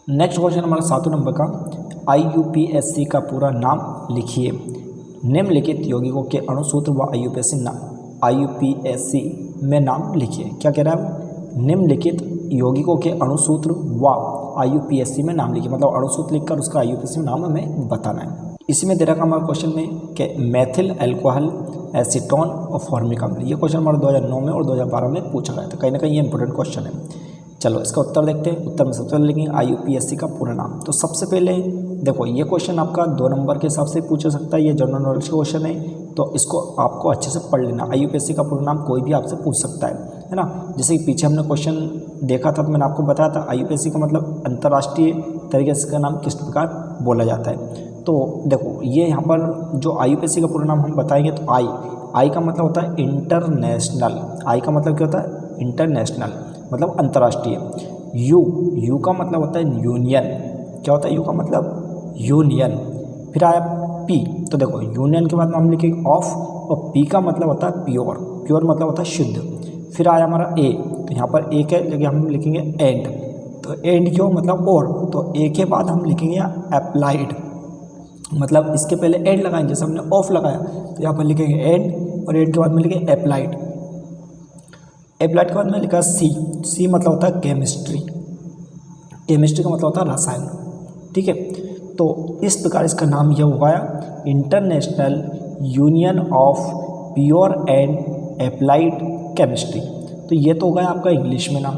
नेक्स्ट क्वेश्चन हमारा 7 नंबर का IUPAC का पूरा नाम लिखिए। निम्नलिखित यौगिकों के अणुसूत्र व IUPAC में नाम लिखिए। क्या कह रहा है वो, निम्नलिखित यौगिकों के अणुसूत्र व IUPAC में नाम लिखिए, मतलब अणुसूत्र लिखकर उसका IUPAC में नाम हमें बताना है। इसी में दे रखा हमारे क्वेश्चन में कि मेथिल अल्कोहल, एसीटोन और फॉर्मिक अम्ल। ये क्वेश्चन हमारा 2009 में और 2012 में पूछा गया था, कहीं ना कहीं ये इंपॉर्टेंट क्वेश्चन है। चलो इसका उत्तर देखते हैं। उत्तर में सबसे पहले लिखेंगे IUPAC का पूरा नाम। तो सबसे पहले देखो ये क्वेश्चन आपका 2 नंबर के हिसाब से पूछा सकता है, ये जनरल नॉलेज का क्वेश्चन है, तो इसको आपको अच्छे से पढ़ लेना। IUPAC का पूरा नाम कोई भी आपसे पूछ सकता है ना। जैसे कि पीछे हमने क्वेश्चन देखा था तो मैंने आपको बताया था IUPAC का मतलब अंतर्राष्ट्रीय तरीके से इसका नाम किस प्रकार बोला जाता है। तो देखो ये यहाँ पर जो IUPAC का पूरा नाम हम बताएंगे तो आई का मतलब होता है इंटरनेशनल। आई का मतलब क्या होता है? इंटरनेशनल मतलब अंतर्राष्ट्रीय। यू का मतलब होता है यूनियन। क्या होता है यू का मतलब? यूनियन। फिर आया पी, तो देखो यूनियन के बाद में हम लिखेंगे ऑफ, और पी का मतलब होता है प्योर। प्योर मतलब होता है शुद्ध। फिर आया हमारा ए, तो यहाँ पर ए के जगह हम लिखेंगे एंड, तो एंड क्यों मतलब और, तो ए के बाद हम लिखेंगे अप्लाइड, मतलब इसके पहले एंड लगाएंगे, जैसे हमने ऑफ लगाया तो यहाँ पर लिखेंगे एंड, और एंड के बाद में लिखेंगे अप्लाइड। अप्लाइड के बाद में लिखा सी मतलब होता है केमिस्ट्री। केमिस्ट्री का मतलब होता है रसायन। ठीक है, तो इस प्रकार इसका नाम यह हुआ international union of pure and applied chemistry. तो ये तो हो गया आपका इंग्लिश में नाम।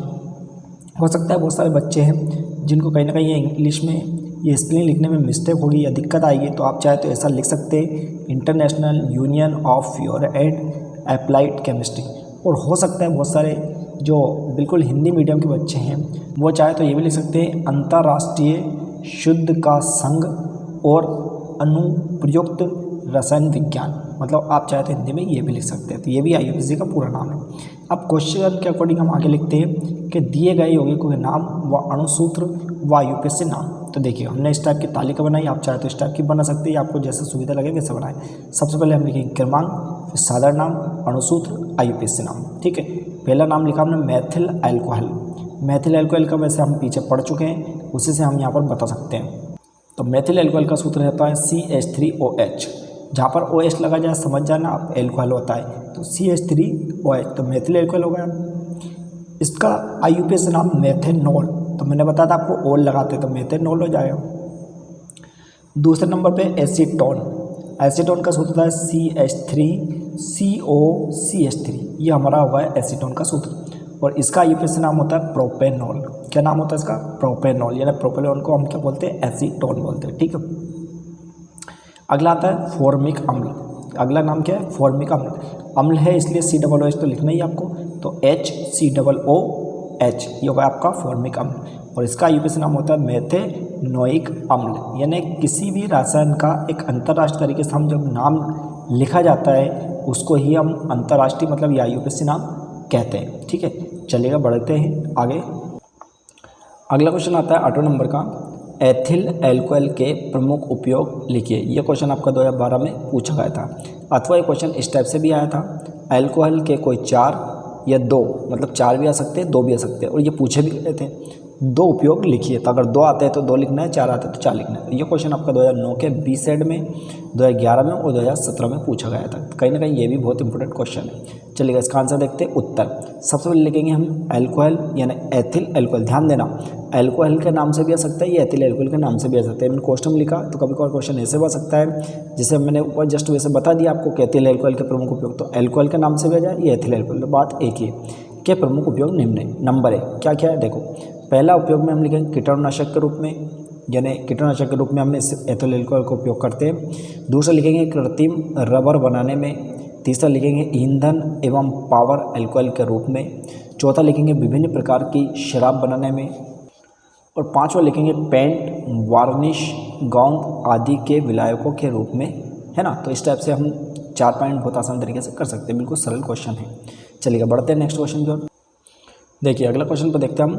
हो सकता है बहुत सारे बच्चे हैं जिनको कहीं ना कहीं ये इंग्लिश में ये स्पेलिंग लिखने में मिस्टेक होगी या दिक्कत आएगी, तो आप चाहे तो ऐसा लिख सकते हैं international union of pure and applied chemistry. और हो सकता है बहुत सारे जो बिल्कुल हिंदी मीडियम के बच्चे हैं वो चाहे तो ये भी लिख सकते हैं अंतर्राष्ट्रीय शुद्ध का संघ और अनुप्रयुक्त रसायन विज्ञान, मतलब आप चाहे तो हिंदी में ये भी लिख सकते हैं। तो ये भी IUPAC का पूरा नाम है। अब क्वेश्चन के अकॉर्डिंग हम आगे लिखते हैं कि दिए गए यौगिकों के नाम व अणुसूत्र व IUPAC नाम। तो देखिए हमने इस टाइप की तालिका बनाई, आप चाहे तो इस टाइप की बना सकते हैं, आपको जैसे सुविधा लगे वैसे बनाएं। सबसे पहले हम लिखेंगे क्रमांक, फिर साधारण नाम, अणुसूत्र, IUPAC नाम। ठीक है, पहला नाम लिखा हमने मैथिल अल्कोहल। मैथिल अल्कोहल का वैसे हम पीछे पढ़ चुके हैं, उसी से हम यहाँ पर बता सकते हैं। तो मैथिल अल्कोहल का सूत्र रहता है CH3OH। जहाँ पर OH लगा जाए समझ जाना आप एल्कोहल होता है, तो CH3OH तो मैथिल अल्कोहल हो गया। इसका IUPAC नाम मेथेनॉल, तो मैंने बताया था आपको ओल लगाते तो मेथेनॉल हो जाएगा। दूसरे नंबर पे एसीटोन। एसीटोन का सूत्र होता है CH3COCH3, ये हमारा हुआ है एसीटोन का सूत्र। और इसका IUPAC नाम होता है प्रोपेनॉल। क्या नाम होता है इसका? प्रोपेनॉल, यानी प्रोपेनॉल को हम क्या बोलते हैं? एसीटोन बोलते हैं। ठीक है, अगला आता है फॉर्मिक अम्ल। अगला नाम क्या है? फॉर्मिक अम्ल। अम्ल है इसलिए COOH तो लिखना ही आपको, तो HCOOH ये होगा आपका फॉर्मिक अम्ल। और इसका IUPAC नाम होता है मेथेनोइक अम्ल। यानी किसी भी रसायन का एक अंतर्राष्ट्रीय तरीके से हम जब नाम लिखा जाता है उसको ही हम अंतर्राष्ट्रीय मतलब या IUPAC नाम कहते हैं। ठीक है, चलिएगा बढ़ते हैं आगे। अगला क्वेश्चन आता है 8 नंबर का, एथिल अल्कोहल के प्रमुख उपयोग लिखिए। यह क्वेश्चन आपका 2012 में पूछा गया था, अथवा ये क्वेश्चन इस टाइप से भी आया था, अल्कोहल के कोई 4 या 2, मतलब 4 भी आ सकते हैं 2 भी आ सकते हैं, और ये पूछे भी गए थे 2 उपयोग लिखिए। तो अगर 2 आते हैं तो 2 लिखना है, 4 आते हैं तो 4 लिखना है। ये क्वेश्चन आपका 2009 के B-सेड में, 2011 में और 2017 में पूछा गया था। कहीं ना कहीं ये भी बहुत इंपॉर्टेंट क्वेश्चन है। चलिएगा इसका आंसर देखते हैं। उत्तर सबसे पहले लिखेंगे हम अल्कोहल यानी एथिल अल्कोहल। ध्यान देना, अल्कोहल के नाम से भी आ सकता है, ये एथिल अल्कोहल के नाम से भी आ सकता है। मैंने क्वेश्चन में लिखा तो कभी कभार क्वेश्चन ऐसे भी आ सकता है, जैसे मैंने ऊपर जस्ट वैसे बता दिया आपको कि एथिल अल्कोहल के प्रमुख उपयोग, तो अल्कोहल के नाम से भी आ जाए, ये एथिल अल्कोहल, बात एक ही है। के प्रमुख उपयोग निम्न है। नंबर है क्या क्या है देखो, पहला उपयोग में हम लिखेंगे कीटाणुनाशक के रूप में, यानी कीटाणुनाशक के रूप में हम इस एथिल अल्कोहल का उपयोग करते हैं। दूसरा लिखेंगे कृत्रिम रबर बनाने में। तीसरा लिखेंगे ईंधन एवं पावर अल्कोहल के रूप में। चौथा लिखेंगे विभिन्न प्रकार की शराब बनाने में। और पांचवा लिखेंगे पेंट, वार्निश, गोंद आदि के विलायकों के रूप में, है ना। तो इस टाइप से हम 4 पॉइंट बहुत आसान तरीके से कर सकते हैं, बिल्कुल सरल क्वेश्चन है। चलिए बढ़ते हैं नेक्स्ट क्वेश्चन की ओर। देखिए अगला क्वेश्चन पर देखते हैं हम,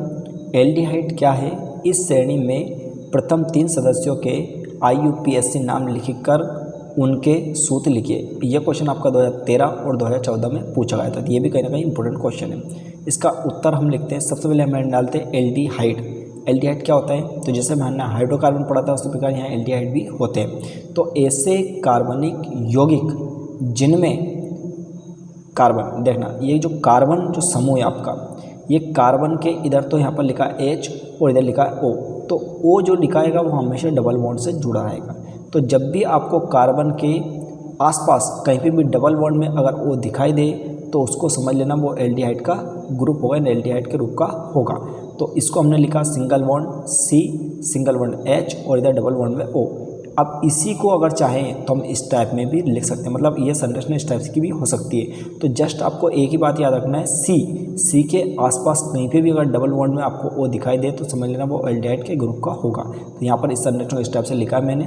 एल्डिहाइड क्या है? इस श्रेणी में प्रथम 3 सदस्यों के IUPAC नाम लिखकर उनके सूत्र लिखिए। यह क्वेश्चन आपका 2013 और 2014 में पूछा गया था। ये भी कहीं ना कहीं इंपॉर्टेंट क्वेश्चन है। इसका उत्तर हम लिखते हैं, सबसे पहले हम डालते हैं एल्डिहाइड। एल्डिहाइड क्या होता है? तो जैसे हमने हाइड्रोकार्बन पढ़ा था उसी प्रकार यहाँ एल्डिहाइड भी होते हैं। तो ऐसे कार्बनिक यौगिक जिनमें कार्बन, देखना ये जो कार्बन जो समूह है आपका, ये कार्बन के इधर तो यहाँ पर लिखा H और इधर लिखा O, तो O जो लिखाएगा वो हमेशा डबल बॉन्ड से जुड़ा रहेगा। तो जब भी आपको कार्बन के आसपास कहीं भी डबल बॉन्ड में अगर O दिखाई दे तो उसको समझ लेना वो एल्डिहाइड का ग्रुप होगा, एल्डिहाइड के रूप का होगा। तो इसको हमने लिखा single bond C, single bond H और इधर डबल बॉन्ड में O। अब इसी को अगर चाहें तो हम इस टाइप में भी लिख सकते हैं, मतलब ये संरचना इस टाइप की भी हो सकती है। तो जस्ट आपको एक ही बात याद रखना है, सी के आसपास कहीं पे भी अगर डबल बॉन्ड में आपको O दिखाई दे तो समझ लेना वो एल्डिहाइड के ग्रुप का होगा। तो यहाँ पर इस संरचना इस टाइप से लिखा है मैंने,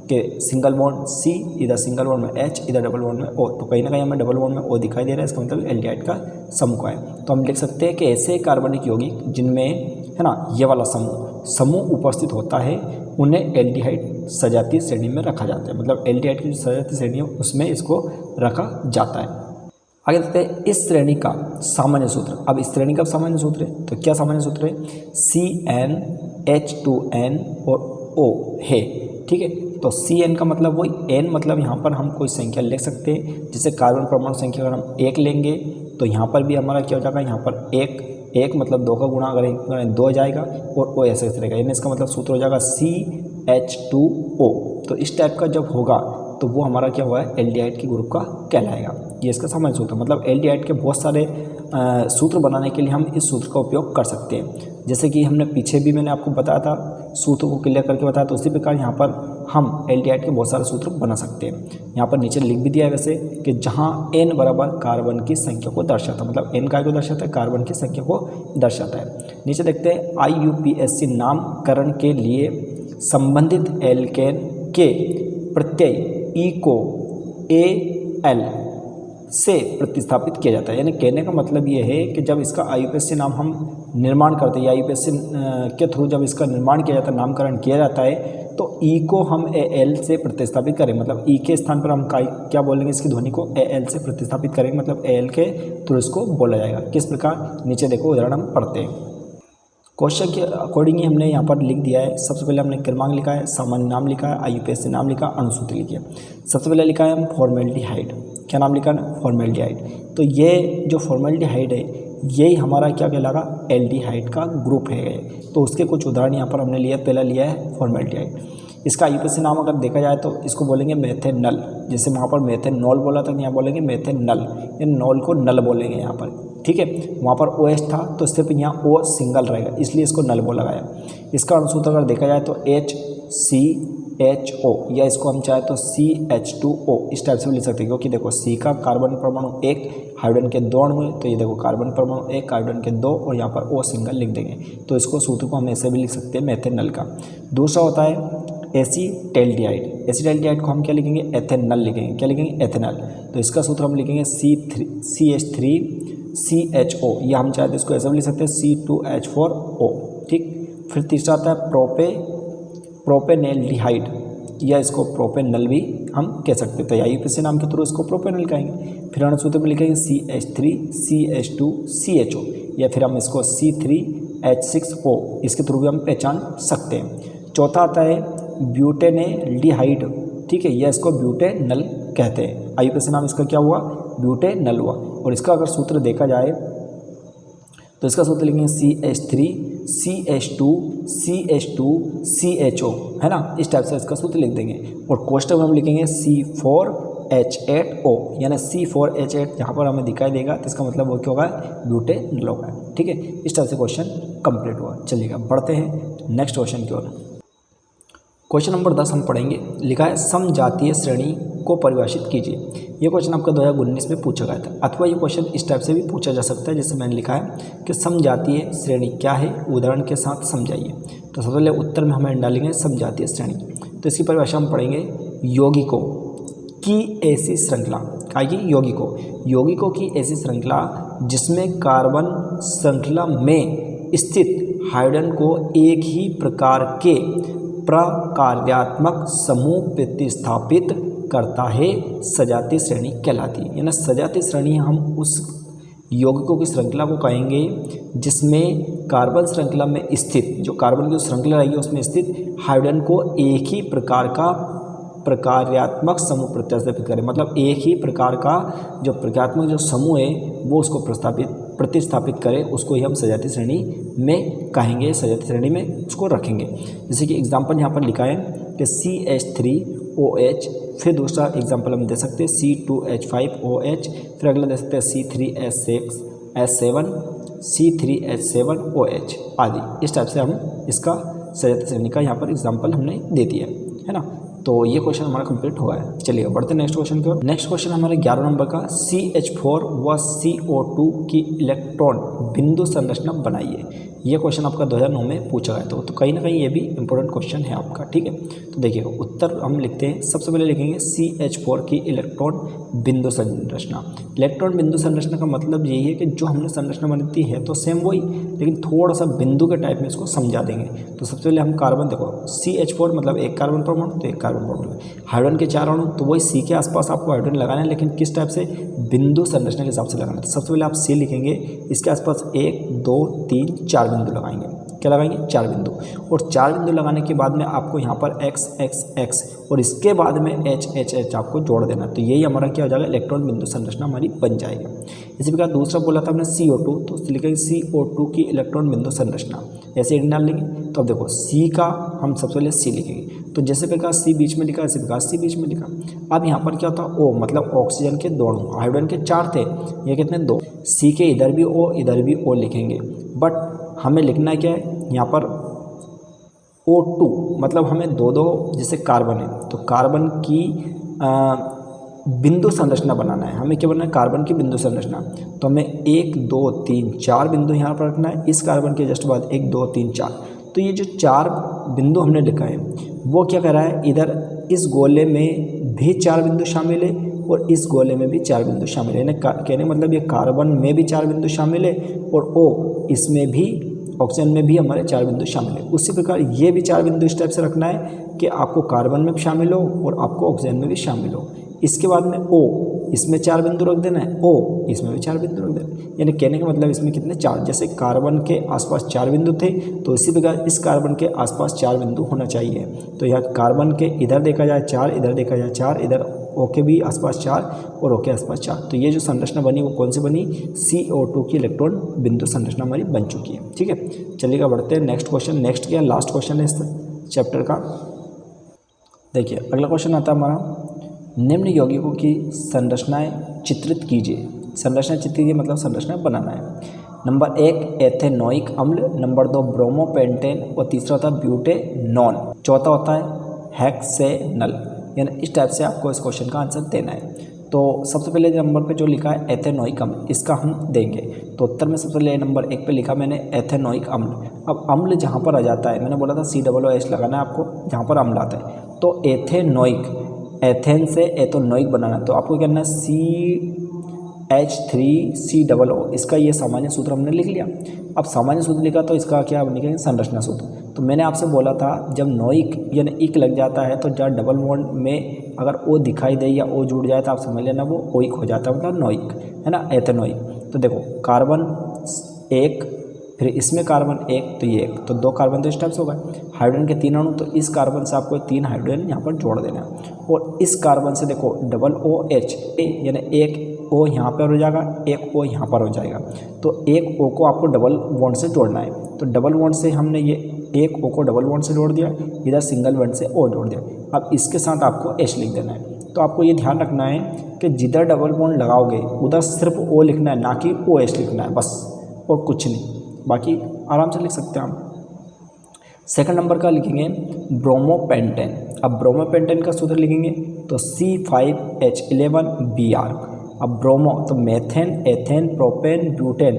कि सिंगल बॉन्ड C, इधर सिंगल बॉन्ड में H, इधर डबल बॉन्ड में O, तो कहीं ना कहीं हमें डबल बॉन्ड में O दिखाई दे रहा है, इसका मतलब एल्डिहाइड का समूह है। तो हम लिख सकते हैं कि ऐसे कार्बनिक यौगिक जिनमें है ना ये वाला समूह उपस्थित होता है उन्हें एल्डिहाइड सजातीय श्रेणी में रखा जाता है। मतलब एल्डिहाइड की जो सजातीय श्रेणी है उसमें इसको रखा जाता है। आगे देखते हैं इस श्रेणी का सामान्य सूत्र। अब इस श्रेणी का सामान्य सूत्र है, तो क्या सामान्य सूत्र है? CnH2n और O है। ठीक है, तो Cn का मतलब वही, N मतलब यहाँ पर हम कोई संख्या लिख सकते हैं, जैसे कार्बन परमाणु संख्या अगर हम 1 लेंगे तो यहाँ पर भी हमारा क्या हो जाएगा, यहाँ पर 1 मतलब 2 का गुणा अगर 2 जाएगा और O ऐसे रहेगा, यानी इसका मतलब सूत्र हो जाएगा CH2O। तो इस टाइप का जब होगा तो वो हमारा क्या हुआ है, एल्डिहाइड के ग्रुप का कहलाएगा। ये इसका सामान्य सूत्र, मतलब एल्डिहाइड के बहुत सारे सूत्र बनाने के लिए हम इस सूत्र का उपयोग कर सकते हैं। जैसे कि हमने पीछे भी मैंने आपको बताया था, सूत्र को क्लियर करके बताया, तो उसी प्रकार यहाँ पर हम एल्डिहाइड के बहुत सारे सूत्र बना सकते हैं। यहाँ पर नीचे लिख भी दिया है वैसे कि जहाँ n बराबर कार्बन की संख्या को दर्शाता है, मतलब n काय को दर्शाता है, कार्बन की संख्या को दर्शाता है। नीचे देखते हैं IUPAC नामकरण के लिए संबंधित एल्केन के प्रत्यय E को AL से प्रतिस्थापित किया जाता है। यानी कहने का मतलब ये है कि जब इसका IUPAC नाम हम निर्माण करते हैं या IUPAC के थ्रू जब इसका निर्माण किया जाता है, नामकरण किया जाता है, तो E को हम AL से प्रतिस्थापित करें, मतलब E के स्थान पर हम क्या बोलेंगे, इसकी ध्वनि को AL से प्रतिस्थापित करेंगे, मतलब AL के थ्रू इसको बोला जाएगा। किस प्रकार, नीचे देखो उदाहरण हम पढ़ते हैं। क्वेश्चन के अकॉर्डिंग ही हमने यहाँ पर लिख दिया है। सबसे पहले हमने क्रमांक लिखा है, सामान्य नाम लिखा है, IUPAC नाम लिखा, अनुसूत्र लिखी है। सबसे पहले लिखा है हम फॉर्मेल्डिहाइड। क्या नाम लिखा है? फॉर्मेल्डिहाइड। तो ये जो फॉर्मेल्डिहाइड है यही हमारा क्या कहलाएगा, एल्डिहाइड का ग्रुप है। तो उसके कुछ उदाहरण यहाँ पर हमने लिया। पहला लिया है फॉर्मेल्डिहाइड। इसका IUPAC नाम अगर देखा जाए तो इसको बोलेंगे मेथेनल। जैसे वहाँ पर मेथेनॉल बोला था, यहाँ बोलेंगे मेथेनल, इन नॉल को नल बोलेंगे यहाँ पर। ठीक है, वहाँ पर OH था तो सिर्फ यहाँ O सिंगल रहेगा, इसलिए इसको नल बोला गया। इसका अनुसूत्र अगर देखा जाए तो HCHO, या इसको हम चाहे तो CH2O इस टाइप से भी लिख सकते हैं, क्योंकि देखो C का कार्बन परमाणु 1, हाइड्रोजन के 2 अणु है, तो ये देखो कार्बन परमाणु 1, हाइड्रोजन के 2 और यहाँ पर O सिंगल लिख देंगे, तो इसको सूत्र को हम ऐसे भी लिख सकते हैं मेथेनल का। दूसरा होता है एसीटैल्डिहाइड। एसीटैल्डिहाइड को हम क्या लिखेंगे, एथेनल लिखेंगे। क्या लिखेंगे, एथेनल। तो इसका सूत्र हम लिखेंगे CH3CHO, या हम चाहते हैं इसको ऐसा भी लिख सकते हैं C2H4O। ठीक, फिर तीसरा आता है प्रोपेनैल्डिहाइड, या इसको प्रोपेनल भी हम कह सकते हैं। तो IUPAC नाम के थ्रू इसको प्रोपेनल कहेंगे। फिर अनुसूत्र में लिखेंगे CH3CH2CHO, या फिर हम इसको C3H6O, इसके थ्रू भी हम पहचान सकते हैं। चौथा आता है ब्यूटेनैल्डिहाइड। ठीक है, यह इसको ब्यूटेनल कहते हैं। IUPAC नाम इसका क्या हुआ, ब्यूटेनल हुआ। और इसका अगर सूत्र देखा जाए तो इसका सूत्र लिखेंगे CH3CH2CH2CHO, है ना, इस टाइप से इसका सूत्र लिख देंगे। और कोष्टक में हम लिखेंगे C4H8O, यानी C4H8 यहाँ पर हमें दिखाई देगा, तो इसका मतलब वो क्या होगा, ब्यूटेनल होगा। ठीक है, इस टाइप से क्वेश्चन कंप्लीट हुआ। चलिएगा बढ़ते हैं नेक्स्ट क्वेश्चन की ओर। क्वेश्चन नंबर 10 हम पढ़ेंगे। लिखा है समजातीय श्रेणी को परिभाषित कीजिए। ये क्वेश्चन आपका 2019 में पूछा गया था, अथवा ये क्वेश्चन इस टाइप से भी पूछा जा सकता है, जैसे मैंने लिखा है कि समजातीय श्रेणी क्या है, उदाहरण के साथ समझाइए। तो सबसे पहले उत्तर में हमें डालेंगे समजातीय श्रेणी। तो इसकी परिभाषा हम पढ़ेंगे, यौगिकों की ऐसी श्रृंखला, आएगी यौगिकों की ऐसी श्रृंखला जिसमें कार्बन श्रृंखला में स्थित हाइड्रोजन को एक ही प्रकार के प्रकार्यात्मक समूह प्रतिस्थापित करता है, सजातीय श्रेणी कहलाती है। यानी सजातीय श्रेणी हम उस यौगिकों की श्रृंखला को कहेंगे जिसमें कार्बन श्रृंखला में स्थित, जो कार्बन की श्रृंखला रहेगी उसमें स्थित हाइड्रोजन को एक ही प्रकार का प्रकार्यात्मक समूह प्रतिस्थापित करें। मतलब एक ही प्रकार का जो प्रकार्यात्मक जो समूह है वो उसको प्रतिस्थापित करें, उसको ही हम सजातीय श्रेणी में कहेंगे, सजातीय श्रेणी में उसको रखेंगे। जैसे कि एग्जांपल यहाँ पर लिखा है कि CH3OH, फिर दूसरा एग्जांपल हम दे सकते हैं C2H5OH, फिर अगला दे सकते हैं C3H7 C3H7OH आदि। इस टाइप से हम इसका सजातीय श्रेणी का यहाँ पर एग्जाम्पल हमने दे दिया है ना। तो ये क्वेश्चन हमारा कंप्लीट हुआ है। चलिए बढ़ते हैं नेक्स्ट क्वेश्चन की ओर। नेक्स्ट क्वेश्चन हमारे 11 नंबर का, CH4 व CO2 की इलेक्ट्रॉन बिंदु संरचना बनाइए। ये क्वेश्चन आपका 2009 में पूछा गया था। तो कहीं ना कहीं ये भी इंपॉर्टेंट क्वेश्चन है आपका, ठीक है। तो देखिएगा उत्तर हम लिखते हैं, सबसे पहले लिखेंगे CH4 की इलेक्ट्रॉन बिंदु संरचना। इलेक्ट्रॉन बिंदु संरचना का मतलब यही है कि जो हमने संरचना बनाती है तो सेम वही, लेकिन थोड़ा सा बिंदु के टाइप में इसको समझा देंगे। तो सबसे पहले हम कार्बन, देखो CH4 मतलब एक कार्बन परमाणु, तो एक कार्बन परमाणु। हाइड्रोजन के 4 अणु, तो वही C के आसपास आपको हाइड्रोजन लगाना है, लेकिन किस टाइप से, बिंदु संरचना के हिसाब से लगाना है। तो सबसे पहले आप C लिखेंगे, इसके आसपास 1 2 3 4 बिंदु लगाएंगे। क्या लगाएंगे? 4 बिंदु। और 4 बिंदु लगाने के बाद में आपको यहाँ पर X X X और इसके बाद में H H H आपको जोड़ देना। तो यही हमारा क्या हो जाएगा, इलेक्ट्रॉन बिंदु संरचना हमारी बन जाएगी। इसी प्रकार दूसरा बोला था हमने CO2, तो लिखेंगे CO2 की इलेक्ट्रॉन बिंदु संरचना, ऐसे डाल लेंगे। तो अब देखो C का हम सबसे पहले C लिखेंगे, तो जैसे प्रकार C बीच में लिखा, इसी प्रकार C बीच में लिखा। अब यहाँ पर क्या होता है, O मतलब ऑक्सीजन के 2 अणु, हाइड्रोजन के 4 थे, ये कितने 2। C के इधर भी O इधर भी O लिखेंगे, बट हमें लिखना क्या है यहाँ पर O2, मतलब हमें 2 जैसे कार्बन है तो कार्बन की बिंदु संरचना बनाना है। हमें क्या बनाना है, कार्बन की बिंदु संरचना। तो हमें 1 2 3 4 बिंदु यहाँ पर रखना है, इस कार्बन के जस्ट बाद 1 2 3 4। तो ये जो 4 बिंदु हमने लिखा है वो क्या कर रहा है, इधर इस गोले में भी 4 बिंदु शामिल है और इस गोले में भी 4 बिंदु शामिल है। यानी कहने मतलब ये कार्बन में भी 4 बिंदु शामिल है और O इसमें भी, ऑक्सीजन में भी हमारे 4 बिंदु शामिल है। उसी प्रकार ये भी 4 बिंदु इस टाइप से रखना है कि आपको कार्बन में भी शामिल हो और आपको ऑक्सीजन में भी शामिल हो। इसके बाद में O, इसमें 4 बिंदु रख देना है, O इसमें भी 4 बिंदु रख देना है। यानी कहने का मतलब इसमें कितने 4, जैसे कार्बन के आसपास 4 बिंदु थे तो इसी प्रकार इस कार्बन के आसपास 4 बिंदु होना चाहिए। तो यह कार्बन के इधर देखा जाए 4, इधर देखा जाए 4, इधर O के भी आसपास 4 और O के आसपास 4। तो ये जो संरचना बनी वो कौन सी बनी, CO2 की इलेक्ट्रॉन बिंदु संरचना हमारी बन चुकी है, ठीक है। चलिएगा बढ़ते हैं नेक्स्ट क्वेश्चन। नेक्स्ट क्या, लास्ट क्वेश्चन है इस चैप्टर का। देखिए अगला क्वेश्चन आता है हमारा, निम्न यौगिकों की संरचनाएं चित्रित कीजिए। संरचना चित्रित कीजिए मतलब संरचना बनाना है। नंबर 1 एथेनोइक अम्ल, नंबर 2 ब्रोमोपेंटेन और तीसरा होता है ब्यूटेनॉन, चौथा होता है हेक्सेनल। यानी इस टाइप से आपको इस क्वेश्चन का आंसर देना है। तो सबसे पहले नंबर पे जो लिखा है एथेनोइक अम्ल, इसका हम देंगे। तो उत्तर में सबसे पहले नंबर 1 पे लिखा मैंने एथेनोइक अम्ल। अब अम्ल जहाँ पर आ जाता है, मैंने बोला था COOH लगाना है आपको जहाँ पर अम्ल आता है। तो एथेनोइक, एथेन से एथेनोइक बनाना, तो आपको क्या करना है CH3COO, इसका ये सामान्य सूत्र हमने लिख लिया। अब सामान्य सूत्र लिखा तो इसका क्या लिखेंगे, संरचना सूत्र। तो मैंने आपसे बोला था जब नोइक यानी इक लग जाता है तो जहाँ डबल बॉन्ड में अगर O दिखाई दे या O जुड़ जाए तो आप समझ लेना वो ओइक हो जाता है, मतलब नोइक, है ना, एथेनोइक। तो देखो कार्बन 1, फिर इसमें कार्बन 1 तो ये 1, तो 2 कार्बन तो इस टाइप से होगा। हाइड्रोजन के 3 अणु, तो इस कार्बन से आपको 3 हाइड्रोजन यहाँ पर जोड़ देना है। और इस कार्बन से देखो डबल OH, यानी 1 O यहाँ पर हो जाएगा, 1 O यहाँ पर हो जाएगा। तो 1 O को आपको डबल बॉन्ड से जोड़ना है। तो डबल बॉन्ड से हमने ये 1 O को डबल बॉन्ड से जोड़ दिया, इधर सिंगल बॉन्ड से O जोड़ दिया। अब इसके साथ आपको H लिख देना है। तो आपको ये ध्यान रखना है कि जिधर डबल बॉन्ड लगाओगे उधर सिर्फ O लिखना है, ना कि OH लिखना है बस, और कुछ नहीं, बाकी आराम से लिख सकते हैं आप। सेकंड नंबर का लिखेंगे ब्रोमोपेंटेन। अब ब्रोमोपेंटेन का सूत्र लिखेंगे तो C5H11Br। अब ब्रोमो तो मेथेन, एथेन, प्रोपेन, ब्यूटेन,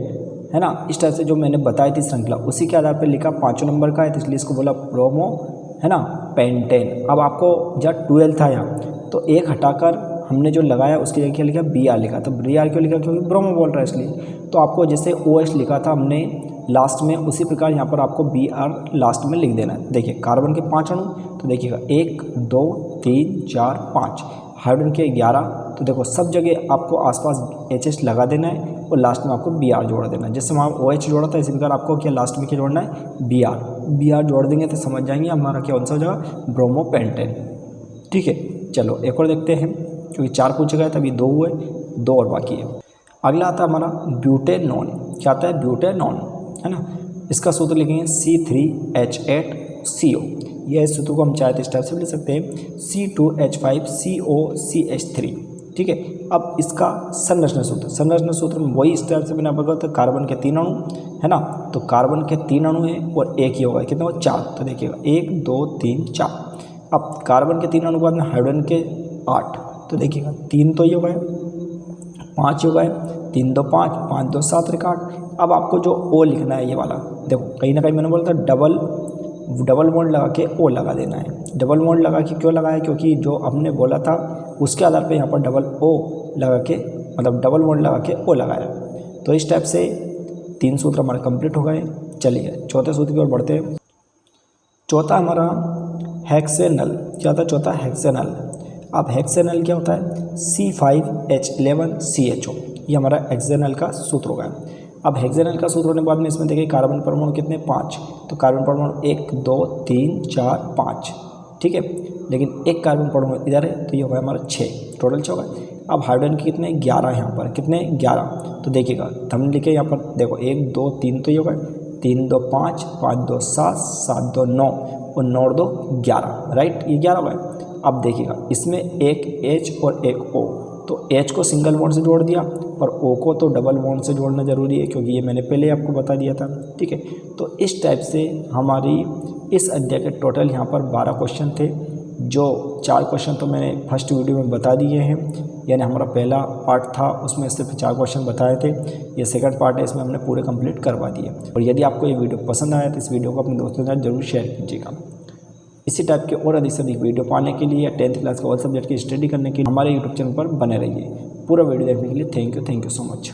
है ना, इस तरह से जो मैंने बताई थी श्रृंखला, उसी के आधार पर लिखा। 5 नंबर का है तो इसलिए इसको बोला ब्रोमो, है ना, पेंटेन। अब आपको जब 12 था यहाँ तो 1 हटाकर हमने जो लगाया उसकी जगह क्या लिखा, Br लिखा। तो Br क्यों लिखा, क्योंकि ब्रोमो बोल रहा है इसलिए। तो आपको जैसे OH लिखा था हमने लास्ट में, उसी प्रकार यहाँ पर आपको Br लास्ट में लिख देना है। देखिए कार्बन के 5 अणु, तो देखिएगा 1 2 3 4 5, हाइड्रोजन के 11, तो देखो सब जगह आपको आसपास HH लगा देना है और लास्ट में आपको Br जोड़ देना है। जैसे वहाँ OH जोड़ा था इसी प्रकार आपको क्या लास्ट में क्या जोड़ना है, Br जोड़ देंगे तो समझ जाएंगे हमारा क्या आंसर हो जाएगा, ब्रोमोपेंटेन। ठीक है, चलो एक और देखते हैं, क्योंकि 4 पूछे गए तभी 2 हुए, 2 और बाकी है। अगला आता है हमारा ब्यूटेनॉन। क्या आता है, ब्यूटेनॉन, है ना। इसका सूत्र लिखेंगे C3H8CO। यह सूत्र को हम चाहे तो इस टाइप से लिख सकते हैं C2H5COCH3। ठीक है, अब इसका संरचना सूत्र में वही इस टाइप से मैंने आपको बताया, कार्बन के 3 अणु, है ना। तो कार्बन के 3 अणु हैं और एक ही होगा, कितना होगा, 4। तो देखिएगा 1 2 3 4। अब कार्बन के 3 अणु के बाद में हाइड्रोजन के 8, तो देखिएगा 3 तो ये होगा, 5 हो गए, 3 2 5, 5 2 7 8। अब आपको जो ओ लिखना है ये वाला, देखो कहीं ना कहीं मैंने बोला था डबल बॉन्ड लगा के ओ लगा देना है। डबल बॉन्ड लगा के क्यों लगाया, क्योंकि जो हमने बोला था उसके आधार पे यहाँ पर डबल ओ लगा के, मतलब डबल बॉन्ड लगा के ओ लगाया। तो इस टाइप से 3 सूत्र हमारे कंप्लीट हो गए। चलिए चौथे सूत्र की ओर बढ़ते हैं। चौथा हमारा हेक्सेनल, क्या होता है चौथा हेक्सेनल। अब हेक्सेनल क्या होता है, C5H11CHO, ये हमारा हेक्सेनल का सूत्र होगा। अब हेक्सेनल का सूत्र होने के बाद में इसमें देखिए कार्बन परमाणु कितने 5, तो कार्बन परमाणु 1 2 3 4 5, ठीक है। लेकिन एक कार्बन परमाणु इधर है तो ये होगा हमारा 6, टोटल 6 होगा। अब हाइड्रोजन के कितने 11 यहाँ पर, कितने 11। तो देखिएगा हमने लिखे यहाँ पर देखो 1 2 3 तो ये होगा 3 2 5, 5 2 7, 7 2 9 और 9 2 11, राइट, ये 11 होगा। अब देखिएगा इसमें एक H और एक O, तो H को सिंगल बॉन्ड से जोड़ दिया और O को तो डबल बॉन्ड से जोड़ना ज़रूरी है, क्योंकि ये मैंने पहले आपको बता दिया था, ठीक है। तो इस टाइप से हमारी इस अध्याय के टोटल यहाँ पर 12 क्वेश्चन थे, जो 4 क्वेश्चन तो मैंने फर्स्ट वीडियो में बता दिए हैं, यानी हमारा पहला पार्ट था उसमें सिर्फ 4 क्वेश्चन बताए थे। ये सेकंड पार्ट है, इसमें हमने पूरे कंप्लीट करवा दिए। और यदि आपको ये वीडियो पसंद आया तो इस वीडियो को अपने दोस्तों के साथ जरूर शेयर कीजिएगा। इसी टाइप के और अधिक से अधिक वीडियो पाने के लिए या 10th क्लास का ऑल सब्जेक्ट की स्टडी करने के लिए हमारे यूट्यूब चैनल पर बने रहिए। पूरा वीडियो देखने के लिए थैंक यू सो मच।